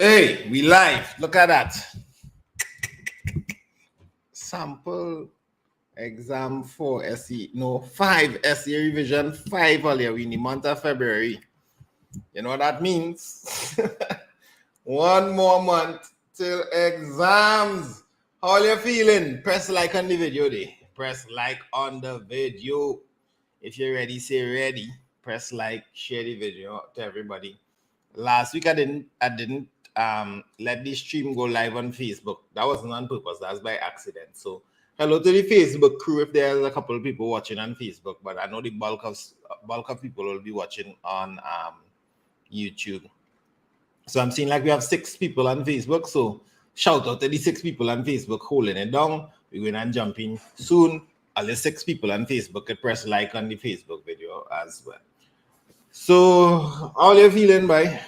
Hey, we live. Look at that. Sample exam 4 SE. No, 5 SE revision 5 earlier in the month of February. You know what that means? One more month till exams. How are you feeling? Press like on the video day. Press like on the video. If you're ready, say ready. Press like, share the video to everybody. Last week I didn't let the stream go live on Facebook. That wasn't on purpose, that's by accident. So hello to the Facebook crew if there's a couple of people watching on Facebook, but I know the bulk of people will be watching on YouTube. So I'm seeing like we have 6 people on Facebook. So shout out to the 6 people on Facebook holding it down. We're going to jump in soon. All the 6 people on Facebook could press like on the Facebook video as well. So how are you feeling, boy?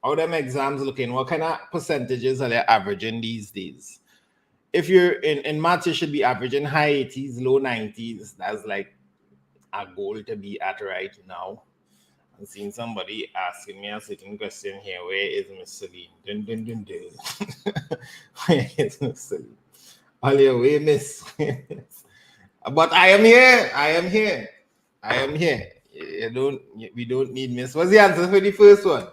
How them exams looking? What kind of percentages are they averaging these days? If you're in maths, you should be averaging high 80s, low 90s. That's like a goal to be at right now. I'm seeing somebody asking me a certain question here. Where is Miss Celine? Dun, dun, dun, dun. Where is Miss Celine? All your way, Miss. But I am here. I am here. I am here. We don't need Miss. What's the answer for the first one?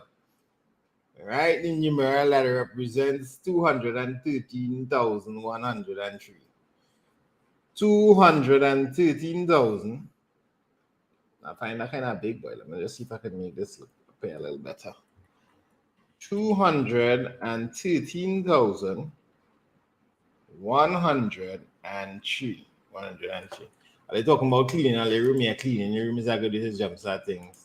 Right, the numeral that represents 213,103. 213,000. I find that kind of big, boy. Let me just see if I can make this appear a little better. 213,103. 103. Are they talking about cleaning all the room? Yeah, cleaning the room is a good to jump start things.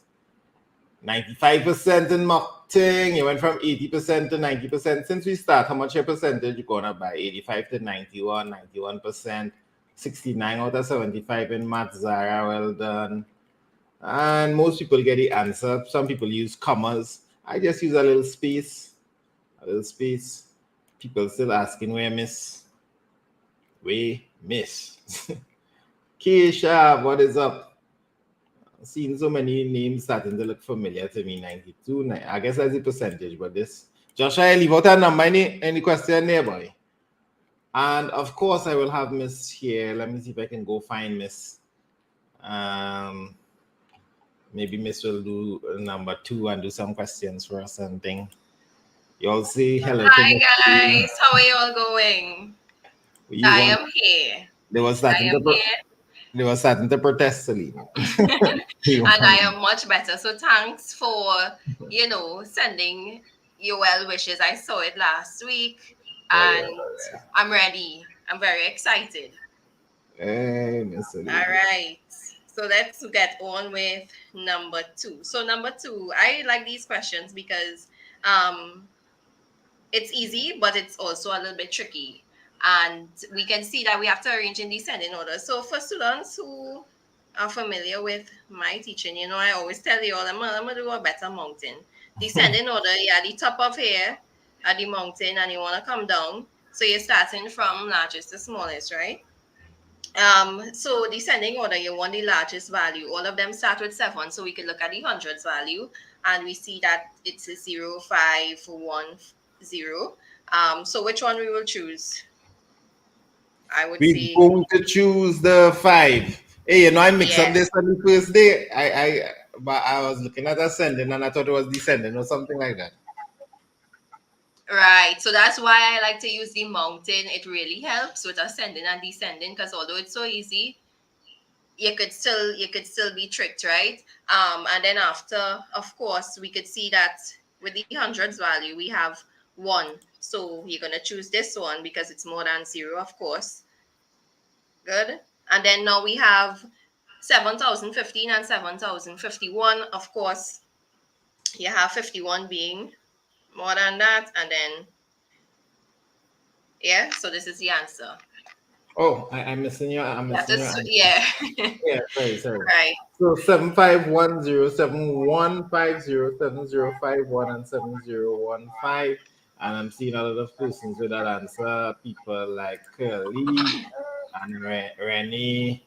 95% in mock thing. You went from 80% to 90%. Since we start, how much your percentage you gonna by? 85 to 91, 91%, 69 out of 75 in math. Zara, well done. And most people get the answer. Some people use commas. I just use a little space. A little space. People still asking where Miss. Where Miss. Keisha, what is up? Seen so many names starting to look familiar to me. 92. I guess that's the percentage, but this. Joshua, I leave out a number. Any question there, boy? And of course, I will have Miss here. Let me see if I can go find Miss. Maybe Miss will do number 2 and do some questions for us and thing. You all say hello. Hi guys, how are you all going? I am here. They were starting to protest, Celine. And I am much better. So thanks for, sending your well wishes. I saw it last week and I'm ready. I'm very excited. Hey, Miss Celine. All right. So let's get on with number 2. So number 2, I like these questions because it's easy, but it's also a little bit tricky. And we can see that we have to arrange in descending order. So for students who are familiar with my teaching, I always tell you all, I'm gonna do a better mountain. Descending order, the top of here at the mountain, and you want to come down. So you're starting from largest to smallest, right? So descending order, you want the largest value. All of them start with 7, so we can look at the hundreds value, and we see that it's a 0, 5, 1, 0. So which one we will choose? We're going to choose the 5. Hey, I mixed up this on the first day. But I was looking at ascending and I thought it was descending or something like that. Right. So that's why I like to use the mountain. It really helps with ascending and descending because although it's so easy, you could still be tricked, right? And then after, of course, we could see that with the hundreds value, we have 1. So you're going to choose this one because it's more than 0, of course. Good. And then now we have 7,015 and 7,051. Of course, you have 51 being more than that. And then, so this is the answer. Oh, I'm missing you. Yeah. Yeah, sorry. Right. So 751071507051 and 7015. And I'm seeing a lot of persons with that answer. People like Curly and Rennie.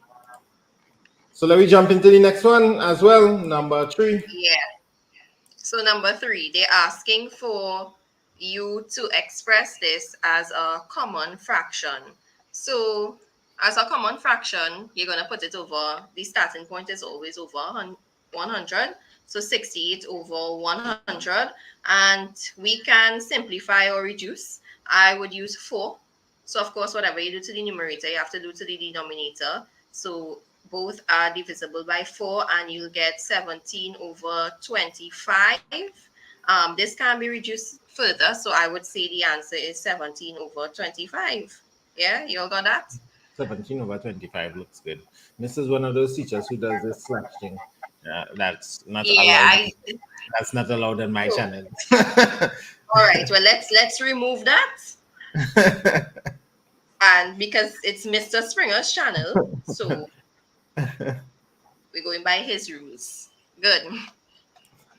So let me jump into the next one as well. Number 3. Yeah. So number 3, they're asking for you to express this as a common fraction. So as a common fraction, you're going to put it over, the starting point is always over 100. So 68 over 100. And we can simplify or reduce. I would use 4. So of course, whatever you do to the numerator, you have to do to the denominator. So both are divisible by 4, and you'll get 17 over 25. This can be reduced further, so I would say the answer is 17 over 25. Yeah, you all got that? 17 over 25 looks good. This is one of those teachers who does this slashing. That's not Yeah, allowed. I. That's not allowed on my Oh, channel. all right. Well, let's remove that, and because it's Mr. Springer's channel, so we're going by his rules. Good.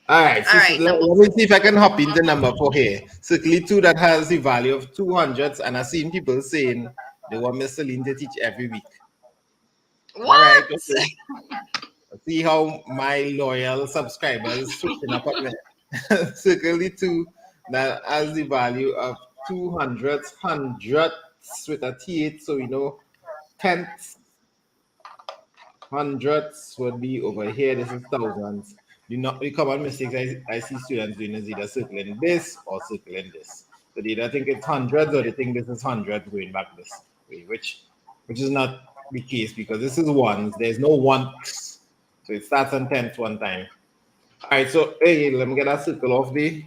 All right, All so right. Number let me see if I can hop into number 4 here. Circle 2 that has the value of 200s, and I've seen people saying they want Miss Celine to teach every week. All right, what? okay. See how my loyal subscribers switching up on me. Circle 2 that has the value of 200s with a th, so we know tenths, hundredths would be over here. This is thousands. The common mistakes I see students doing is either circling this or circling this. So they either think it's hundreds or they think this is hundreds going back this way, which is not the case because this is ones. There's no ones. So it starts on tenths one time. All right, so hey, let me get a circle off the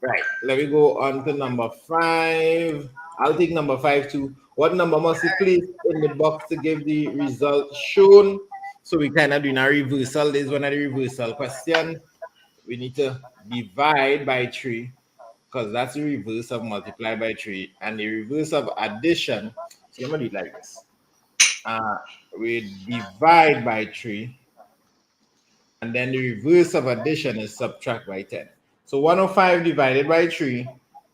right. Let me go on to number 5. I'll take number 5 too. What number must be placed in the box to give the result shown? So we kind of doing a reversal. This is one of the reversal question. We need to divide by 3 because that's the reverse of multiply by 3 and the reverse of addition. So I'm gonna do it like this. We divide by 3, and then the reverse of addition is subtract by 10. So 105 divided by 3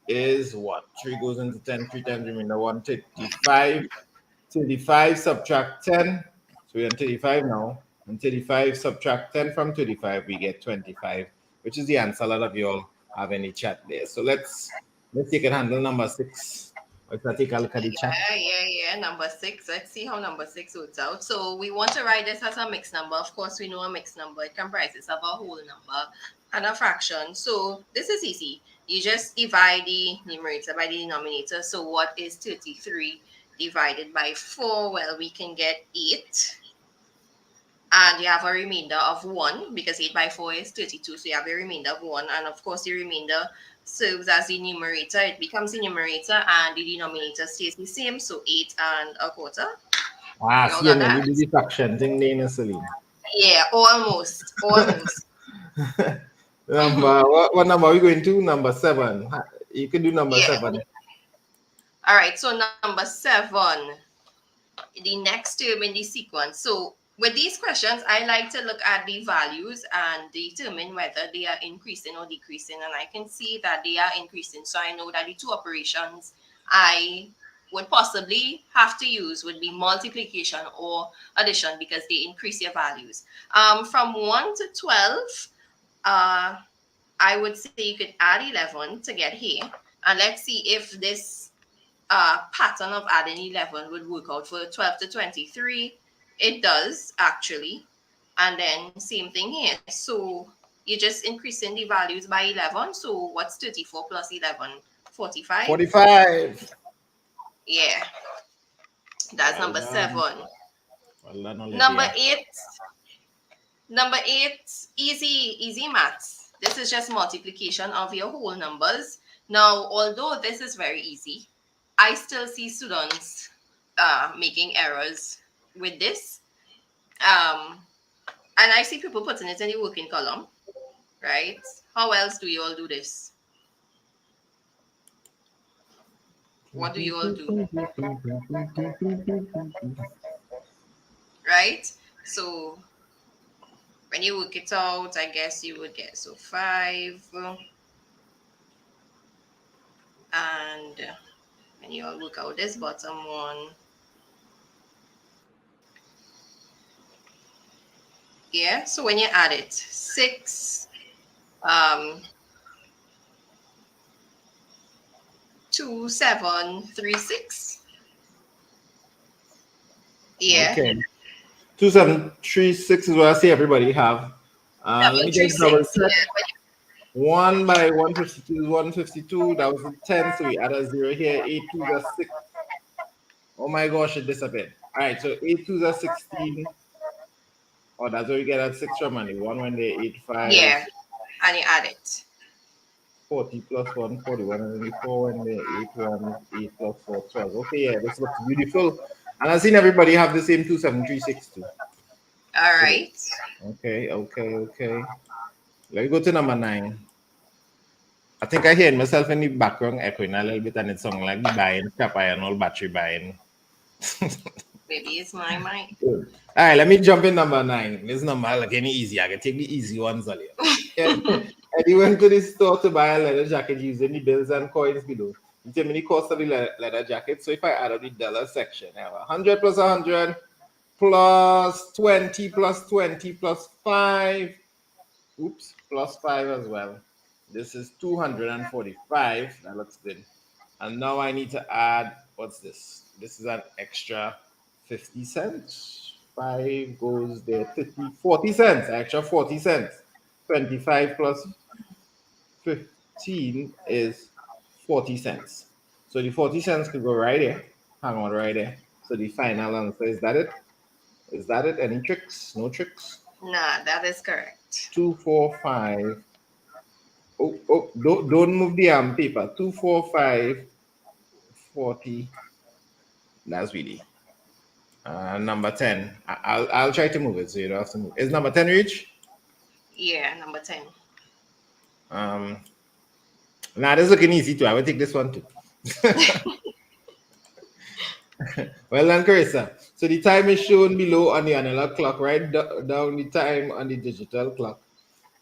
is what? 3 goes into 10, 3 times remainder 135. 35 subtract 10. So we're on 35 now. And 35 subtract 10 from 35, we get 25, which is the answer. A lot of you all have any chat there. So let's take a handle number 6. Let's take a look at the chat. Yeah. Number 6. Let's see how number 6 works out. So we want to write this as a mixed number. Of course, we know a mixed number. It comprises of a whole number and a fraction. So this is easy. You just divide the numerator by the denominator. So what is 33 divided by 4? Well, we can get 8. And you have a remainder of 1 because 8 by 4 is 32. So you have a remainder of 1. And of course, the remainder serves as the numerator. It becomes the numerator and the denominator stays the same. So 8 and a quarter. You all See, got and then that? we do the fraction thing, Miss Celine. Yeah, almost. Almost. Number what number are we going to? Number 7. You can do number Yeah. 7. All right. So number 7, the next term in the sequence. So with these questions, I like to look at the values and determine whether they are increasing or decreasing. And I can see that they are increasing. So I know that the two operations I would possibly have to use would be multiplication or addition because they increase your values. From 1 to 12, I would say you could add 11 to get here. And let's see if this pattern of adding 11 would work out for 12 to 23. It does actually. And then same thing here. So you're just increasing the values by 11. So what's 34 plus 11? 45. 45. Yeah, that's Well number done. 7. Well done, Number Olivia. 8. Number 8, easy maths. This is just multiplication of your whole numbers. Now, although this is very easy, I still see students making errors with this. And I see people putting it in the working column, right? How else do you all do this? What do you all do? Right? So when you work it out, I guess you would get 5. And when you all work out this bottom one, yeah, so when you add it, 6, 2736. Yeah. Okay. 2736 is what I see everybody have. Let me just double 736. check. Yeah. 1 by 152 is 152. That was a 10. So we add a 0 here. 8 2s are 6. Oh my gosh, it disappeared. All right. So 8 2s are 16. Oh, that's where we get that 6 from. And the one when they 8 5. Yeah. And you add it. 40 plus 1, 41, and then the 4 and the 8 1, 8 plus 4, 12. Okay, yeah, this looks beautiful. And I've seen everybody have the same 27362. All So, right. okay. Let me go to number 9. I think I hear myself in the background echoing a little bit, and it's something like the buying, cap iron, all battery buying. Maybe it's my mic. All right, let me jump in number 9. This number like any easy. I can take the easy ones earlier. Yeah. And he went to the store to buy a leather jacket using the bills and coins below. You tell me the cost of the leather jacket. So if I add up the dollar section, I have 100 plus 100 plus 20 plus 20 plus 5. Oops, plus 5 as well. This is 245. That looks good. And now I need to add, what's this? This is an extra 50 cents. 5 goes there, 50, 40 cents, extra 40 cents. 25 plus 15 is 40 cents. So the 40 cents could go right there. Hang on right there. So the final answer, is that it? Is that it? Any tricks? No tricks? Nah, that is correct. 245. Oh, don't move the paper. 245 40. That's really number 10. I'll try to move it so you don't have to move. Is number 10 reach? Yeah, number 10. Nah, this is looking easy too. I will take this one too. Well done, Carissa. So the time is shown below on the analog clock, right down the time on the digital clock.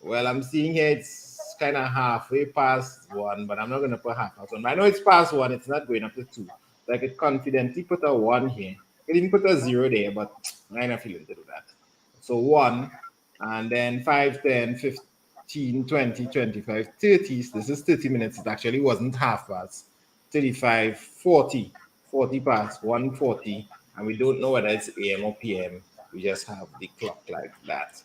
Well, I'm seeing here it's kind of halfway past 1, but I'm not going to put half past 1. I know it's past 1. It's not going up to 2. So I could confidently put a 1 here. I didn't put a 0 there, but I'm not feeling to do that. So 1, and then 5, 10, 15, 20, 25, 30. So this is 30 minutes. It actually wasn't half past. 35, 40. 40 past, 140. And we don't know whether it's AM or PM. We just have the clock like that.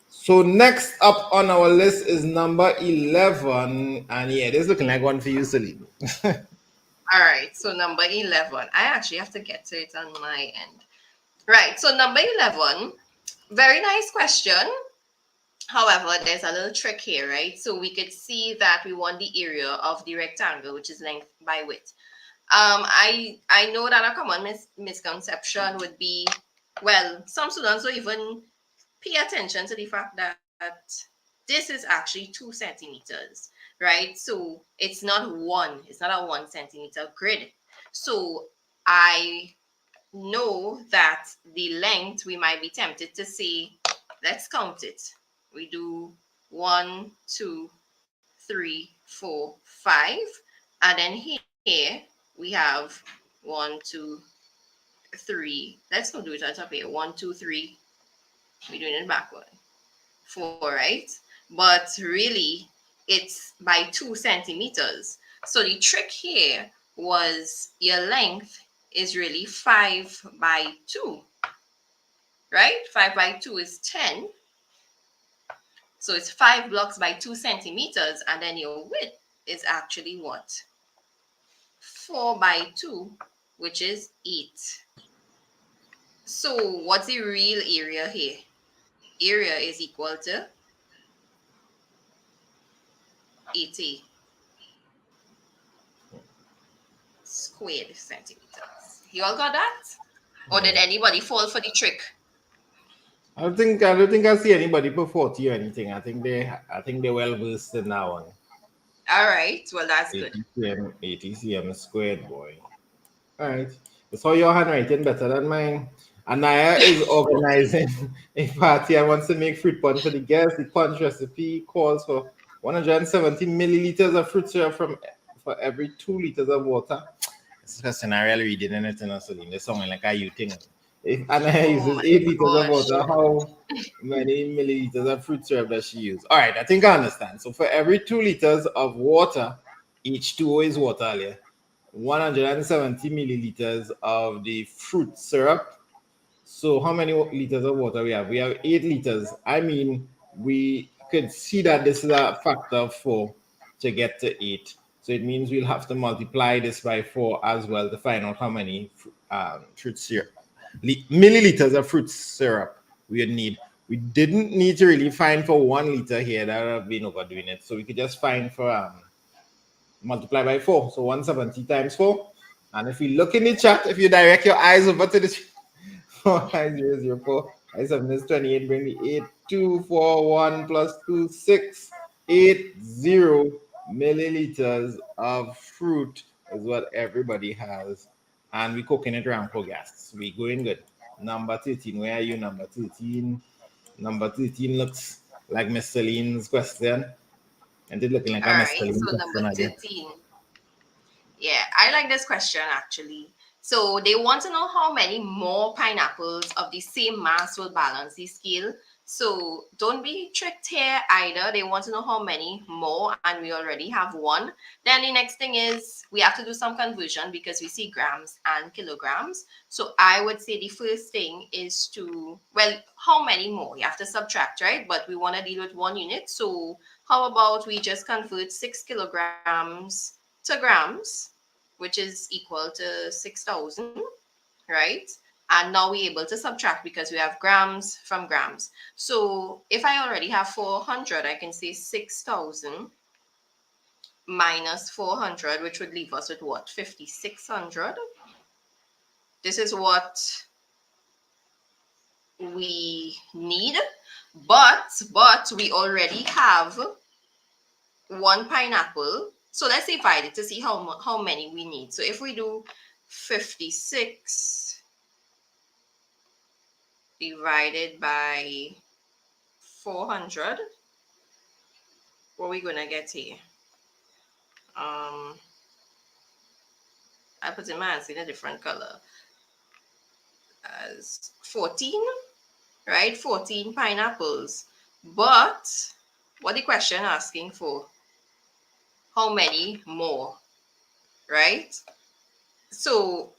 So next up on our list is number 11. And yeah, this is looking like one for you, Celine. All right, so number 11. I actually have to get to it on my end. Right, so number 11, very nice question. However, there's a little trick here, right? So we could see that we want the area of the rectangle, which is length by width. I know that a common misconception would be, well, some students don't even pay attention to the fact that this is actually 2 centimeters, right? So it's not a 1 centimeter grid. So I know that the length, we might be tempted to say, let's count it. We do 1, 2, 3, 4, 5, and then here we have 1, 2, 3. Let's not do it at top here. 1, 2, 3. We're doing it backward. 4, right? But really, it's by 2 centimeters. So the trick here was your length is really 5 by 2, right? 5 by 2 is 10. So it's 5 blocks by 2 centimeters, and then your width is actually what? 4 by 2, which is 8. So what's the real area here? Area is equal to 80 squared centimeters. You all got that? Or did anybody fall for the trick? I don't think I see anybody put 40 or anything. I think they're well versed in that one. All right. Well, that's 80 good. cm, 80 cm squared, boy. All right. So your handwriting better than mine. Anaya is organizing a party and wants to make fruit punch for the guests. The punch recipe calls for 170 milliliters of fruit syrup for every 2 liters of water. This is question I really reading anything else in this song like a you thing. If Anaya uses 8 liters of water, how many milliliters of fruit syrup does she use? All right, I think I understand. So for every 2 liters of water, H2O is water earlier. 170 milliliters of the fruit syrup. So how many liters of water we have? We have 8 liters. I mean, we could see that this is a factor of 4 to get to 8. So it means we'll have to multiply this by 4 as well to find out how many fruit syrup, milliliters of fruit syrup we would need. We didn't need to really find for 1 liter here. That would have been overdoing it. So we could just find for multiply by 4. So 170 times 4. And if you look in the chat, if you direct your eyes over to the 004. I 7 is 28. Bring the 8241 plus 2680 milliliters of fruit is what everybody has. And we cooking it around for gas. We going good. Number 13. Where are you? Number 13. Number 13 looks like Miss Celine's question. And it looking like All a Miss right, Celine so number question again. 13. Yeah, I like this question actually. So they want to know how many more pineapples of the same mass will balance the scale. So don't be tricked here either. They want to know how many more, and we already have one. Then the next thing is we have to do some conversion because we see grams and kilograms. So I would say the first thing is to, well, how many more? You have to subtract, right? But we want to deal with 1 unit. So how about we just convert 6 kilograms to grams, which is equal to 6,000, right? And now we're able to subtract because we have grams from grams. So if I already have 400, I can say 6,000 minus 400, which would leave us with what? 5,600. This is what we need, but we already have one pineapple. So let's divide it to see how many we need. So if we do 56 divided by 400, what are we gonna get here? I put in my hands in a different color as 14, right? 14 pineapples. But what the question asking for? How many more, right? So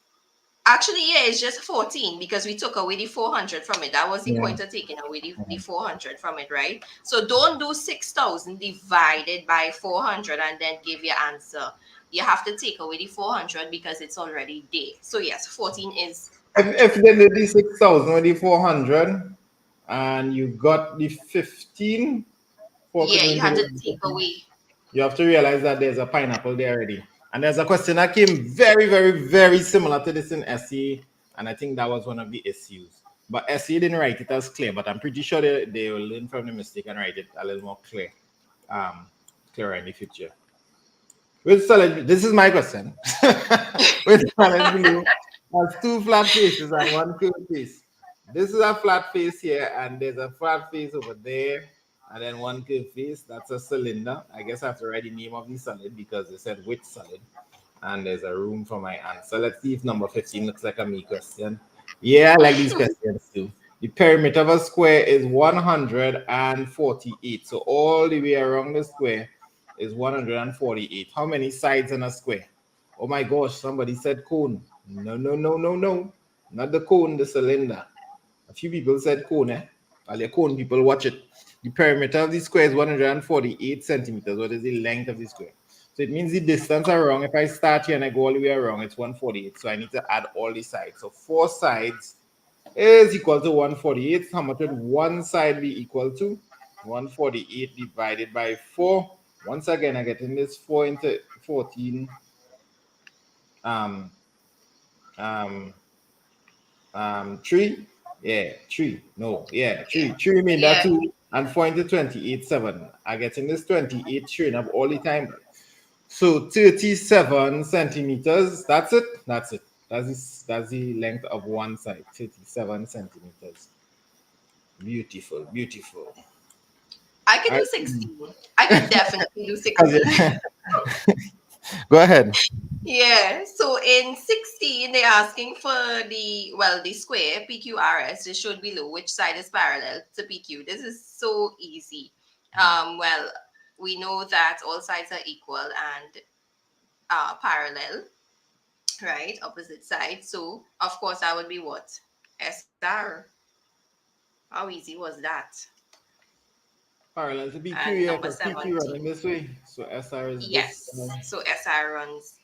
actually, yeah, it's just 14 because we took away the 400 from it. That was the point of taking away the 400 from it, right? So don't do 6,000 divided by 400 and then give your answer. You have to take away the 400 because it's already there. So yes, 14 is If they did the 6,000 with the 400 and you got the 15, 4 could yeah, you had to into take away. you have to realize that there's a pineapple there already. And there's a question that came very, very, very similar to this in SE, and I think that was one of the issues. But SE didn't write it as clear, but I'm pretty sure they will learn from the mistake and write it a little more clearer in the future. With solid, this is my question. With solid blue has 2 flat faces and 1 curved face. This is a flat face here, and there's a flat face over there, and then 1 curved face. That's a cylinder. I guess I have to write the name of the solid because they said which solid. And there's a room for my answer. Let's see if number 15 looks like a me question. Yeah, I like these questions too. The perimeter of a square is 148. So all the way around the square is 148. How many sides in a square? Oh my gosh, somebody said cone. No, no, no, no, no. Not the cone, the cylinder. A few people said cone, eh? All your cone people, watch it. The perimeter of the square is 148 centimeters. What is the length of the square? So it means the distance are wrong. If I start here and I go all the way around, it's 148. So I need to add all the sides. So 4 sides is equal to 148. How much would one side be equal to? 148 divided by 4. Once again, I get in this 4 into 14. Um, um, 3. Yeah, 3. No, yeah, 3. 3 mean that Yeah. 2. And 4 into 28, 7. I get in this 28 showing up all the time. So 37 centimeters. That's it. That's it. That's the length of one side. 37 centimeters. Beautiful, beautiful. I could do 16. I could definitely do 16. Go ahead. Yeah, so in 16, they're asking for the square PQRS. It should below which side is parallel to PQ. This is so easy. Well, we know that all sides are equal and parallel, right? Opposite side. So of course that would be what? SR. How easy was that? Parallel to And PQ, yeah, number because PQ 17. running this way. So SR is this Yes. side. So SR runs,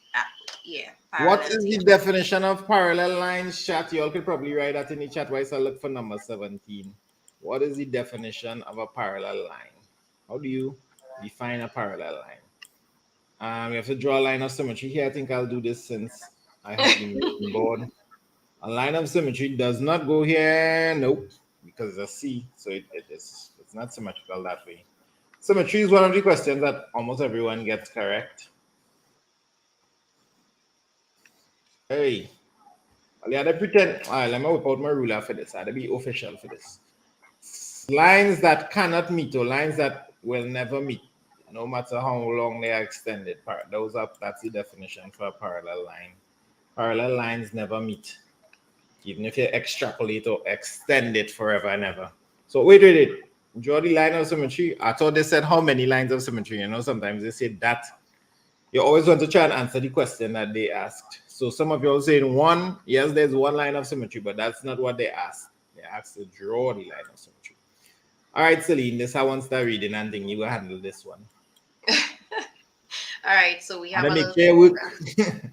yeah, What parallel is to the each other. definition of parallel lines, chat? You all could probably write that in the chat while I look for number 17. What is the definition of a parallel line? How do you define a parallel line? We have to draw a line of symmetry here. I think I'll do this since I have the main board. A line of symmetry does not go here. Nope, because it's a C, so it's not symmetrical that way. Symmetry is one of the questions that almost everyone gets correct. Hey, well, yeah, they pretend. All right, let me whip out my ruler for this. I'll be official for this. Lines that cannot meet or lines that will never meet, no matter how long they are extended. That's the definition for a parallel line. Parallel lines never meet, even if you extrapolate or extend it forever and ever. So wait. Draw the line of symmetry. I thought they said how many lines of symmetry. Sometimes they say that. You always want to try and answer the question that they asked. So some of you are saying one. Yes, there's one line of symmetry, but that's not what they asked. They asked to draw the line of symmetry. All right, Celine, this I want to start reading and think you will handle this one. All right, so we And have then a little make sure work.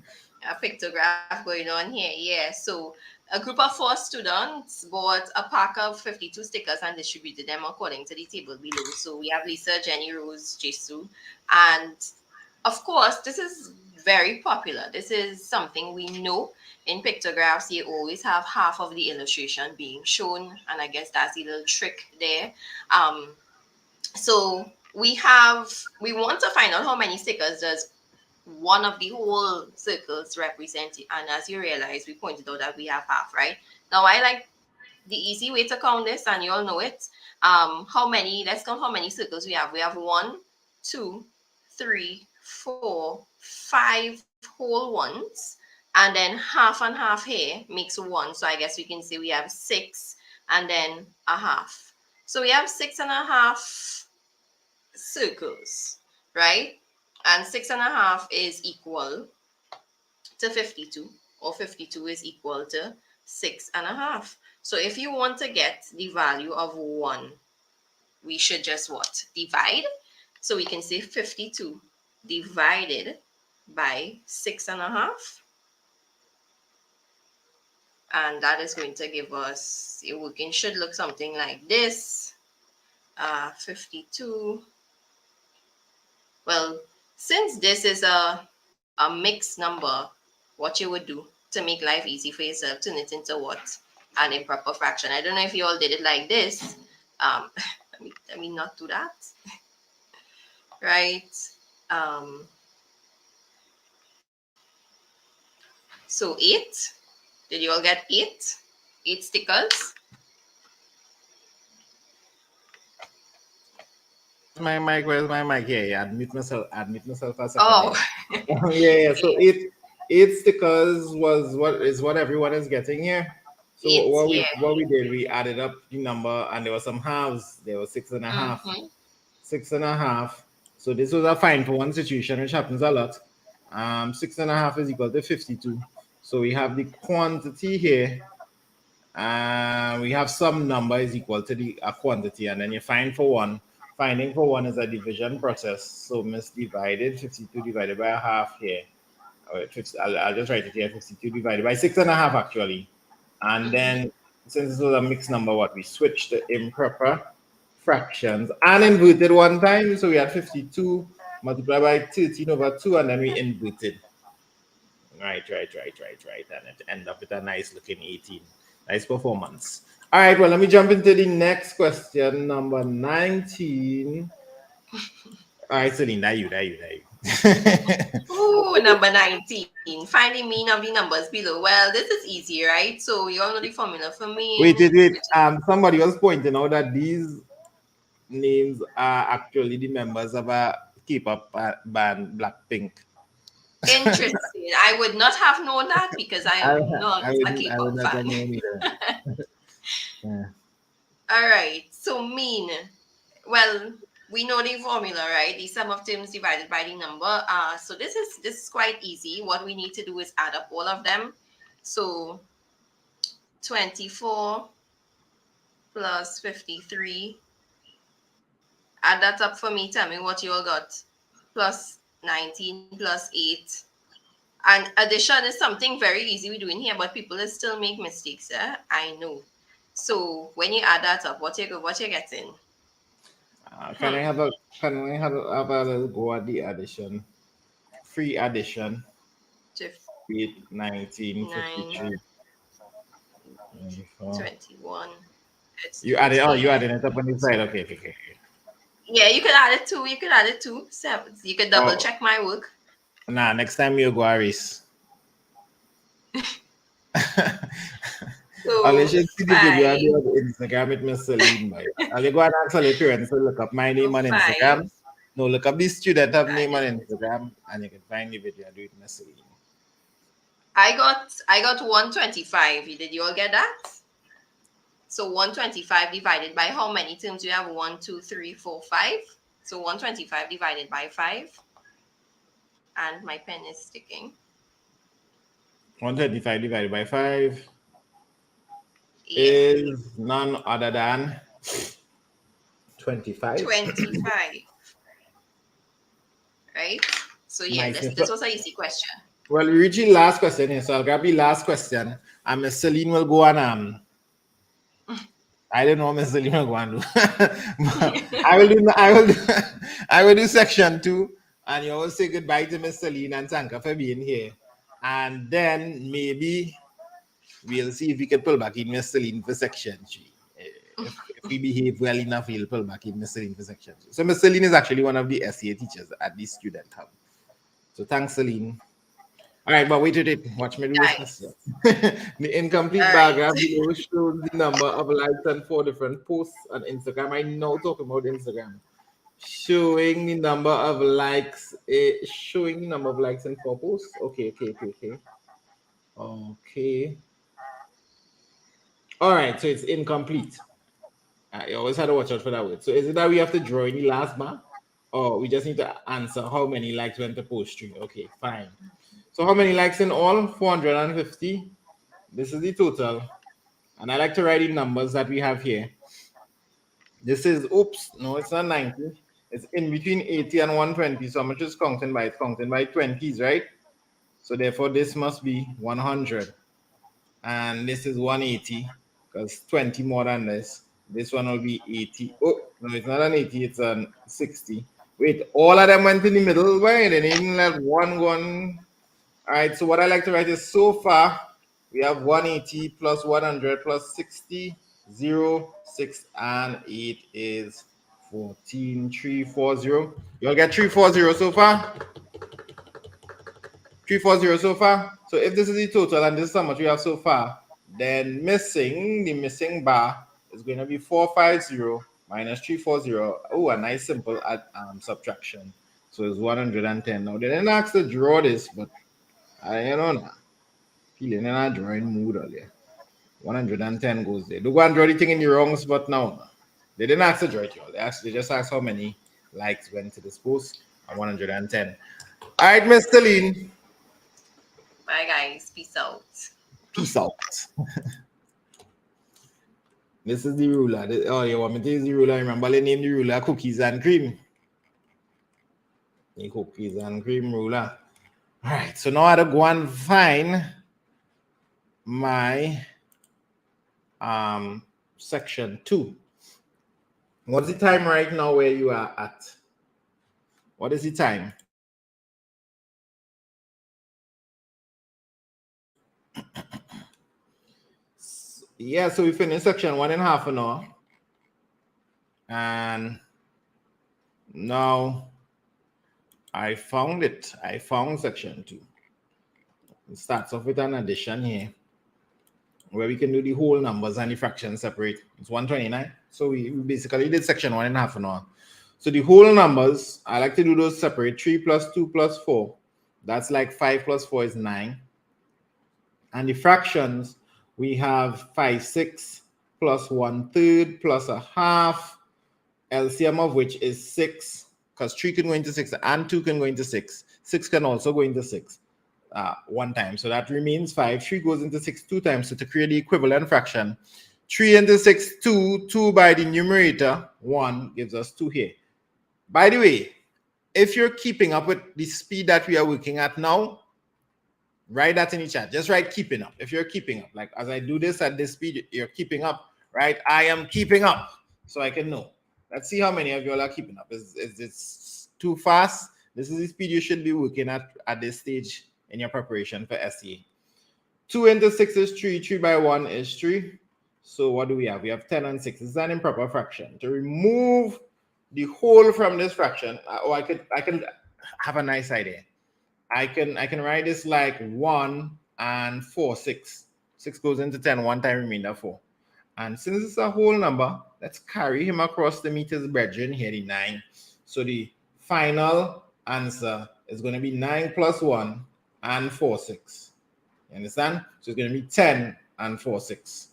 pictograph going on here. Yeah, so a group of 4 students bought a pack of 52 stickers and distributed them according to the table below. So we have Lisa, Jenny, Rose, Jesu, and of course, this is very popular. This is something we know. In pictographs, you always have half of the illustration being shown, and I guess that's the little trick there. So we want to find out how many stickers does one of the whole circles represent. And as you realize, we pointed out that we have half, right? Now I like the easy way to count this, and you all know it. How many? Let's count how many circles we have. We have 1, 2, 3, 4, 5 whole ones, and then half and half here makes 1. So I guess we can say we have 6 and then a half. So we have 6.5 circles, right? And 6.5 is equal to 52, or 52 is equal to 6.5. So if you want to get the value of 1, we should just what? Divide. So we can say 52 divided by 6.5. And that is going to give us, it should look something like this. 52. Well, since this is a mixed number, what you would do to make life easy for yourself, turn it into what? An improper fraction. I don't know if you all did it like this. Let me not do that. Right? So 8. Did you all get 8? 8 stickers? My mic, where's my mic? Yeah, admit myself a second. Oh. Yeah. So eight stickers was what everyone is getting here. So 8, yeah. what we did, we added up the number and there were some halves. There was 6.5. Mm-hmm. 6.5. So this was a fine for one situation, which happens a lot. 6.5 is equal to 52. So we have the quantity here. We have some number is equal to a quantity, and then you find for one. Finding for one is a division process. So Miss divided 52 divided by a half here. I'll just write it here, 52 divided by 6.5 actually. And then since this was a mixed number, what we switched to improper fractions and inverted one time. So we had 52 multiplied by 13 over 2, and then we inverted. Right. And it end up with a nice looking 18. Nice performance. All right, well, let me jump into the next question, number 19. All right, Celine, that you. Ooh, number 19. Find the mean of the numbers below. Well, this is easy, right? So you all know the formula for mean. Wait. Somebody was pointing out that these names are actually the members of a K-pop band, Blackpink. Interesting. I would not have known that because I am not a I would K-pop not have fan. known either. Yeah. All right. So mean. Well, we know the formula, right? The sum of terms divided by the number. So this is quite easy. What we need to do is add up all of them. So 24 plus 53. Add that up for me. Tell me what you all got. Plus 19 plus 8. And addition is something very easy we do in here, but people still make mistakes. I know. So when you add that up, what you getting? Can I have a little go at the addition? Free addition. 8, 19, 9, 53, 24. 21. It's You added, oh, you 13. adding it up on the side. Okay, okay, okay. Yeah, you could add it too. You could add it too. 7. You could double Oh, check my work. nah, next time you go a race. I'll So should see the video 5, on the Instagram with Miss Celine. I'll go and ask all your parents to look up my so name on 5, Instagram. No, look up the student have name on right. Instagram and you can find the video. Do it, Miss Celine. I got 125. Did you all get that? So 125 divided by how many terms do you have? 1, 2, 3, 4, 5. So 125 divided by 5. And my pen is sticking. 135 divided by 5 Yeah. is none other than 25. 25. Right? So yeah, Nice. this was an easy question. Well, we reach the last question here, so I'll grab the last question, and Miss Celine will go on. I don't know what Miss Celine will go on do. I will do. I will do section 2, and you always say goodbye to Miss Celine and thank her for being here, and then maybe we'll see if we can pull back in Miss Celine for section 3. If we behave well enough, we'll pull back in Miss Celine for section 3. So Miss Celine is actually one of the SCA teachers at the student hub. So thanks, Celine. All right, but wait. Watch me do this question. The incomplete paragraph below shows the number of likes on 4 different posts on Instagram. I know talking about Instagram. Showing the number of likes, showing the number of likes in 4 posts. Okay. All right, so it's incomplete. I always had to watch out for that word. So is it that we have to draw in the last bar? Or we just need to answer how many likes went to post 3? Okay, fine. So how many likes in all? 450. This is the total. And I like to write in numbers that we have here. This is, oops, no, it's not 90. It's in between 80 and 120. So I'm just counting by 20s, right? So therefore, this must be 100. And this is 180 because 20 more than this. This one will be 80. Oh, no, it's not an 80, it's an 60. Wait, all of them went in the middle, right? They didn't let one go on. All right, so what I like to write is so far, we have 180 plus 100 plus 60, 0, 6, and 8 is 14, 340. You all get 340 so far? 340 so far? So if this is the total and this is how much we have so far, then the missing bar is going to be 450 minus 340. Oh, a nice simple subtraction. So it's 110. Now, they didn't ask to draw this, but I don't know. Feeling in a drawing mood earlier. 110 goes there. Do go and draw the thing in the wrong spot now. They didn't ask to draw it, y'all. They just asked how many likes went to this post and 110. All right, Miss Celine. Bye guys. Peace out. Peace out. This is the ruler. Oh, you want me to use the ruler? Remember the name the ruler cookies and cream. The cookies and cream ruler. All right, so now I have to go and find my section 2. What's the time right now where you are at? What is the time? Yeah, so we finished section 1 in half an hour. And now I found it. I found section 2. It starts off with an addition here where we can do the whole numbers and the fractions separate. It's 129. So we basically did section 1 in half an hour. So the whole numbers, I like to do those separate. 3 plus 2 plus 4. That's like 5 plus 4 is 9. And the fractions, we have 5/6 plus 1/3 plus a half LCM of which is 6, because 3 can go into 6 and 2 can go into 6. 6 can also go into 6 one time. So that remains 5. 3 goes into 6 2 times. So to create the equivalent fraction, 3 into 6, 2. 2 by the numerator, 1 gives us 2 here. By the way, if you're keeping up with the speed that we are working at now, write that in the chat. Just write keeping up. If you're keeping up, like as I do this at this speed, you're keeping up, right? I am keeping up, so I can know. Let's see how many of you all are keeping up. Is this too fast? This is the speed you should be working at this stage in your preparation for SEA. 2 into 6 is 3. 3 by 1 is 3. So what do we have? We have 10 and 6. This is an improper fraction. To remove the whole from this fraction, I can have a nice idea. I can write this like 1 and 4, 6. 6 goes into 10, 1 time remainder 4. And since it's a whole number, let's carry him across the meters brethren here, the 9. So the final answer is going to be 9 plus 1 and 4, 6. You understand? So it's going to be 10 and 4, 6.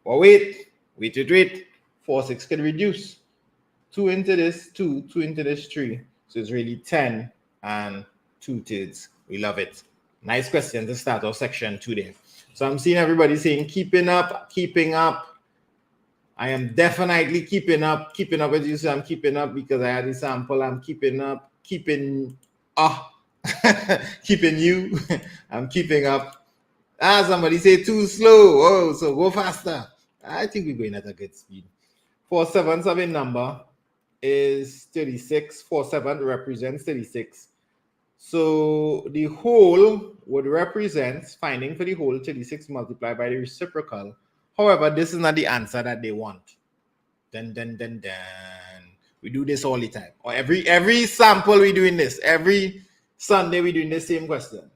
But wait. 4, 6 can reduce. 2 into this, 2. 2 into this, 3. So it's really 10 and 2/3. We love it. Nice question to start our section 2 there. So I'm seeing everybody saying keeping up, keeping up. I am definitely keeping up with you. So I'm keeping up because I had the sample. I'm keeping up, keeping you. I'm keeping up. Somebody say too slow. Oh, so go faster. I think we're going at a good speed. 4 7s of a number is 36. 4 7 represents 36. So the whole would represent, finding for the whole, 36 multiplied by the reciprocal. However, this is not the answer that they want. Dun. We do this all the time. Or every sample we doing this. Every Sunday we doing the same question.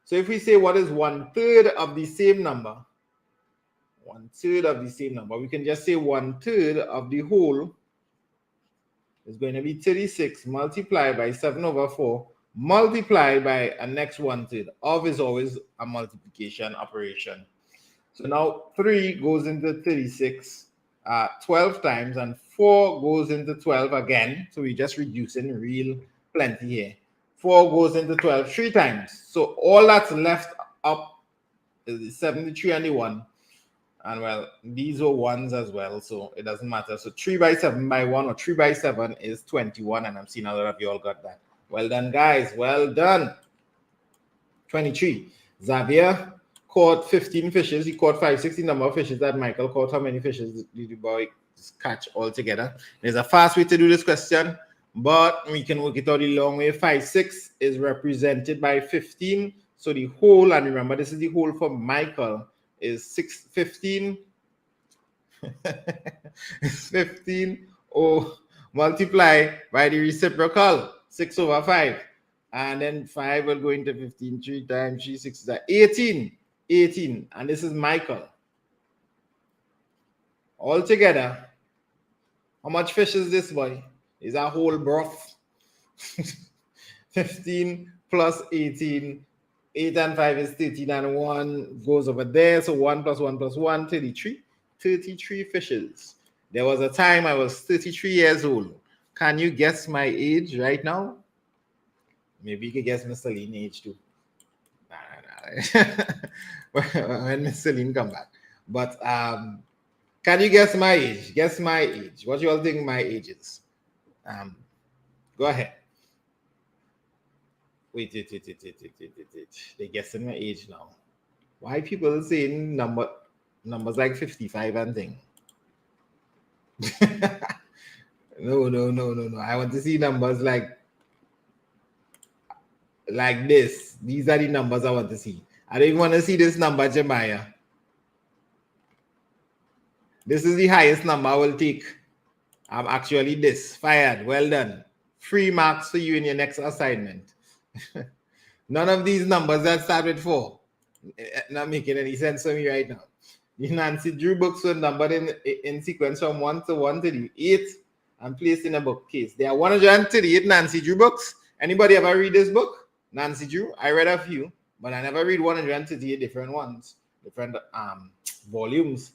So if we say what is 1/3 of the same number, 1/3 of the same number, we can just say 1/3 of the whole is going to be 36 multiplied by 7/4 multiplied by a next 1/3. Of is always a multiplication operation. So now 3 goes into 36 12 times, and 4 goes into 12 again. So we're just reducing real plenty here. 4 goes into 12 3 times. So all that's left up is the 73 and the 1. And well, these are 1s as well, so it doesn't matter. So 3 by 7 by 1 or 3 by 7 is 21, and I'm seeing a lot of you all got that. Well done, guys. Well done. 23. Xavier caught 15 fishes. He caught 560 number of fishes that Michael caught. How many fishes did the boy catch altogether? There's a fast way to do this question, but we can work it out the long way. 5 6 is represented by 15. So the whole, and remember this is the whole for Michael, is 15. 15 multiply by the reciprocal, 6/5. And then 5 will go into 15. 3 times 3, 6 is 18. 18. And this is Michael. All together, how much fish is this boy? Is a whole broth. 15 plus 18. 8 and 5 is 13, and 1 goes over there. So 1 plus 1 plus 1, 33. 33 fishes. There was a time I was 33 years old. Can you guess my age right now? Maybe you can guess Miss Celine age too. Nah. When Miss Celine come back. But can you guess my age? Guess my age. What you all think my age is? Go ahead. Wait. They're guessing my age now. Why people saying numbers like 55 and thing? No. I want to see numbers like this. These are the numbers I want to see. I don't even want to see this number, Jemiah. This is the highest number I will take. I'm actually this. Fired. Well done. 3 marks for you in your next assignment. None of these numbers that start with 4. Not making any sense for me right now. The Nancy Drew books were numbered in sequence from 1 to 138 and placed in a bookcase. There are 138 Nancy Drew books. Anybody ever read this book? Nancy Drew? I read a few, but I never read 138 different ones, different volumes.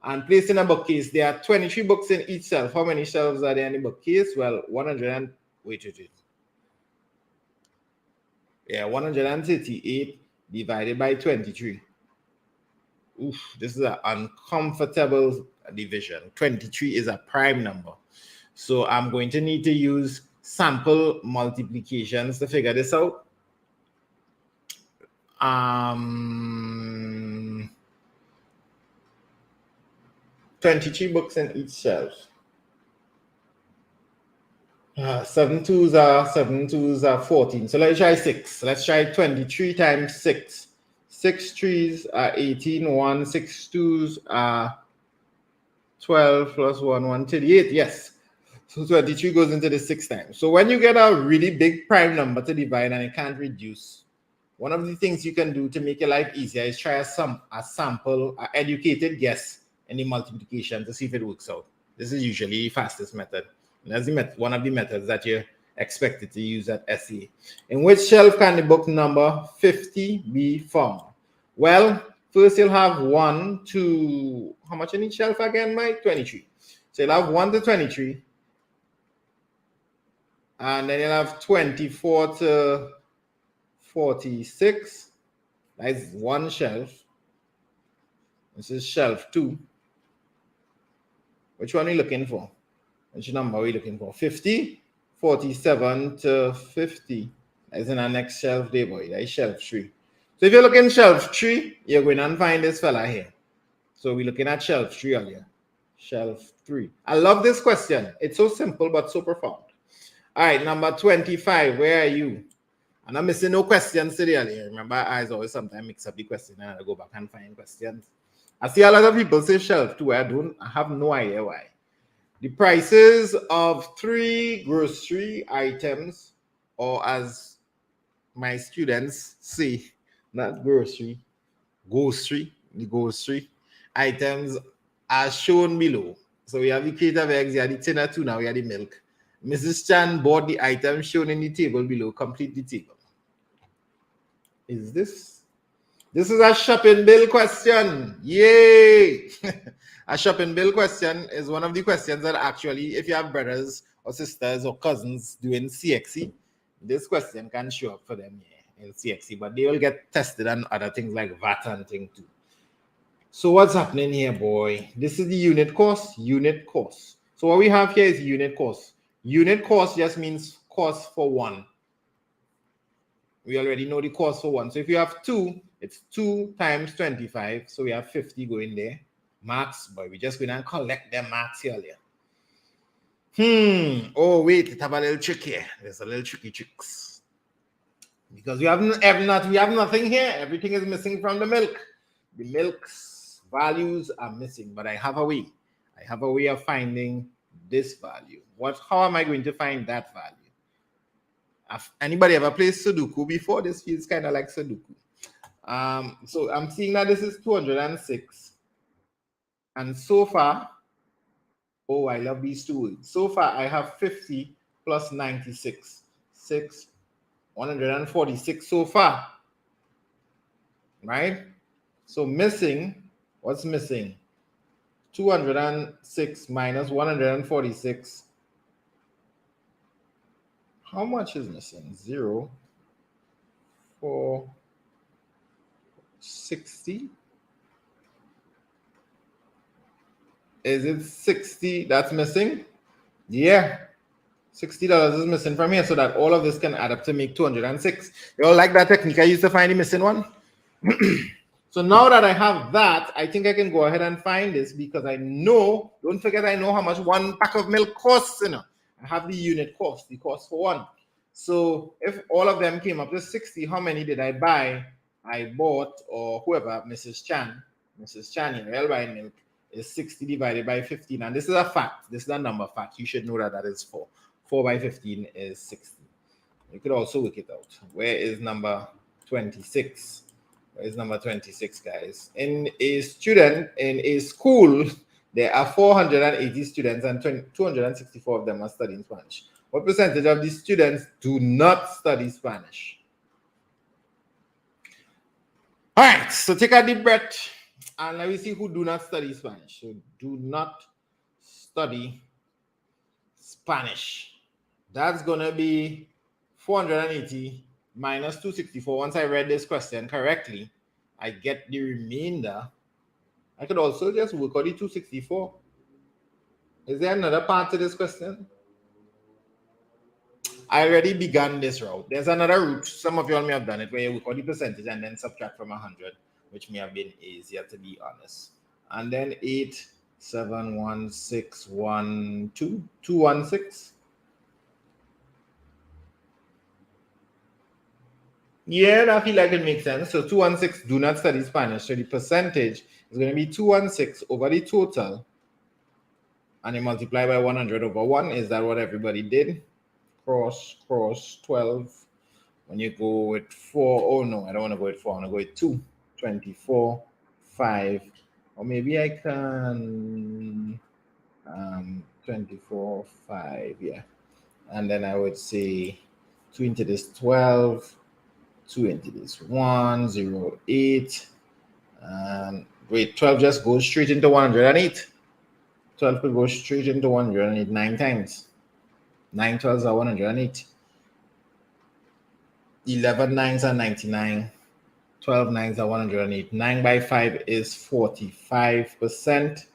and placed in a bookcase. There are 23 books in each shelf. How many shelves are there in the bookcase? Well, 138 divided by 23. Oof, this is an uncomfortable division. 23 is a prime number. So I'm going to need to use sample multiplications to figure this out. 23 books in each shelf. 7 twos are 14. So let's try 6. Let's try 23 times 6. 6 threes are 18. 1, 6 twos are 12 plus 1, 138. Yes. So 23 goes into the 6 times. So when you get a really big prime number to divide and it can't reduce, one of the things you can do to make your life easier is try a sample, an educated guess in the multiplication to see if it works out. This is usually the fastest method. And that's one of the methods that you're expected to use at SE. In which shelf can the book number 50 be found? Well, first you'll have 1 to, how much in each shelf again, Mike? 23. So you'll have 1 to 23. And then you'll have 24 to 46. That's one shelf. This is shelf 2. Which one are you looking for? Which number are we looking for? 50, 47 to 50. That's in our next shelf there, boy. That's shelf 3. So if you're looking at shelf 3, you're going to find this fella here. So we're looking at shelf 3 earlier. Shelf 3. I love this question. It's so simple but so profound. All right, number 25. Where are you? And I'm missing no questions today earlier. Remember, I always sometimes mix up the question and I go back and find questions. I see a lot of people say shelf 2. I have no idea why. The prices of 3 grocery items, or as my students say, not grocery, grocery items are shown below. So we have the crate of eggs, we have the tin of tuna, we have the milk. Mrs. Chan bought the items shown in the table below. Complete the table. Is this? This is a shopping bill question. Yay! A shopping bill question is one of the questions that actually, if you have brothers or sisters or cousins doing CXC, this question can show up for them in CXC, but they will get tested on other things like VAT and things too. So what's happening here, boy? This is the unit cost. Unit cost. So what we have here is unit cost. Unit cost just means cost for one. We already know the cost for one. So if you have 2, it's 2 times 25. So we have 50 going there. Marks, but we're just going to collect them marks here. Oh, wait, it have a little trick here. There's a little tricky tricks. Because we have nothing here. Everything is missing from the milk. The milk's values are missing, but I have a way. I have a way of finding this value. How am I going to find that value? Have anybody ever played Sudoku before? This feels kind of like Sudoku. So I'm seeing that this is 206. And so far, oh, I love these two words. So far, I have 50 plus 96. 146 so far. Right? So missing, what's missing? 206 minus 146. How much is missing? 0, 4, 60. Is it 60 that's missing? Yeah. $60 is missing from here, so that all of this can add up to make 206. You all like that technique I used to find the missing one? So now that I have that, I think I can go ahead and find this because I know, don't forget, I know how much one pack of milk costs. I have the unit cost, the cost for one. So if all of them came up to 60, how many did I buy? I bought, or whoever, Mrs. Chan here, I'll buy milk, is 60 divided by 15. And this is a fact. This is a number fact. You should know that that is 4. 4 by 15 is 60. You could also work it out. Where is number 26? Where is number 26, guys? In a school, there are 480 students and 264 of them are studying Spanish. What percentage of these students do not study Spanish? All right, so take a deep breath. And let me see who do not study Spanish. So do not study Spanish. That's going to be 480 minus 264. Once I read this question correctly, I get the remainder. I could also just work out the 264. Is there another part to this question? I already began this route. There's another route. Some of y'all may have done it where you work out the percentage and then subtract from 100, which may have been easier, to be honest. And then 8, 7, 1, 6, 1, 2, 2, 1, 6. Yeah, I feel like it makes sense. So 216 do not study Spanish. So the percentage is going to be 216 over the total. And you multiply by 100 over 1. Is that what everybody did? Cross 12. When you go with 4, oh no, I don't want to go with 4. I want to go with 2. 24, 5. Or maybe I can 24, 5. Yeah. And then I would say 2 into this 12. 2 into this 1, 0, 8. Wait, 12 just goes straight into 108. 12 could go straight into 108 9 times. 9 12s are 108. 11 9s are 99. 12 9s are 108. 9 by 5 is 45%.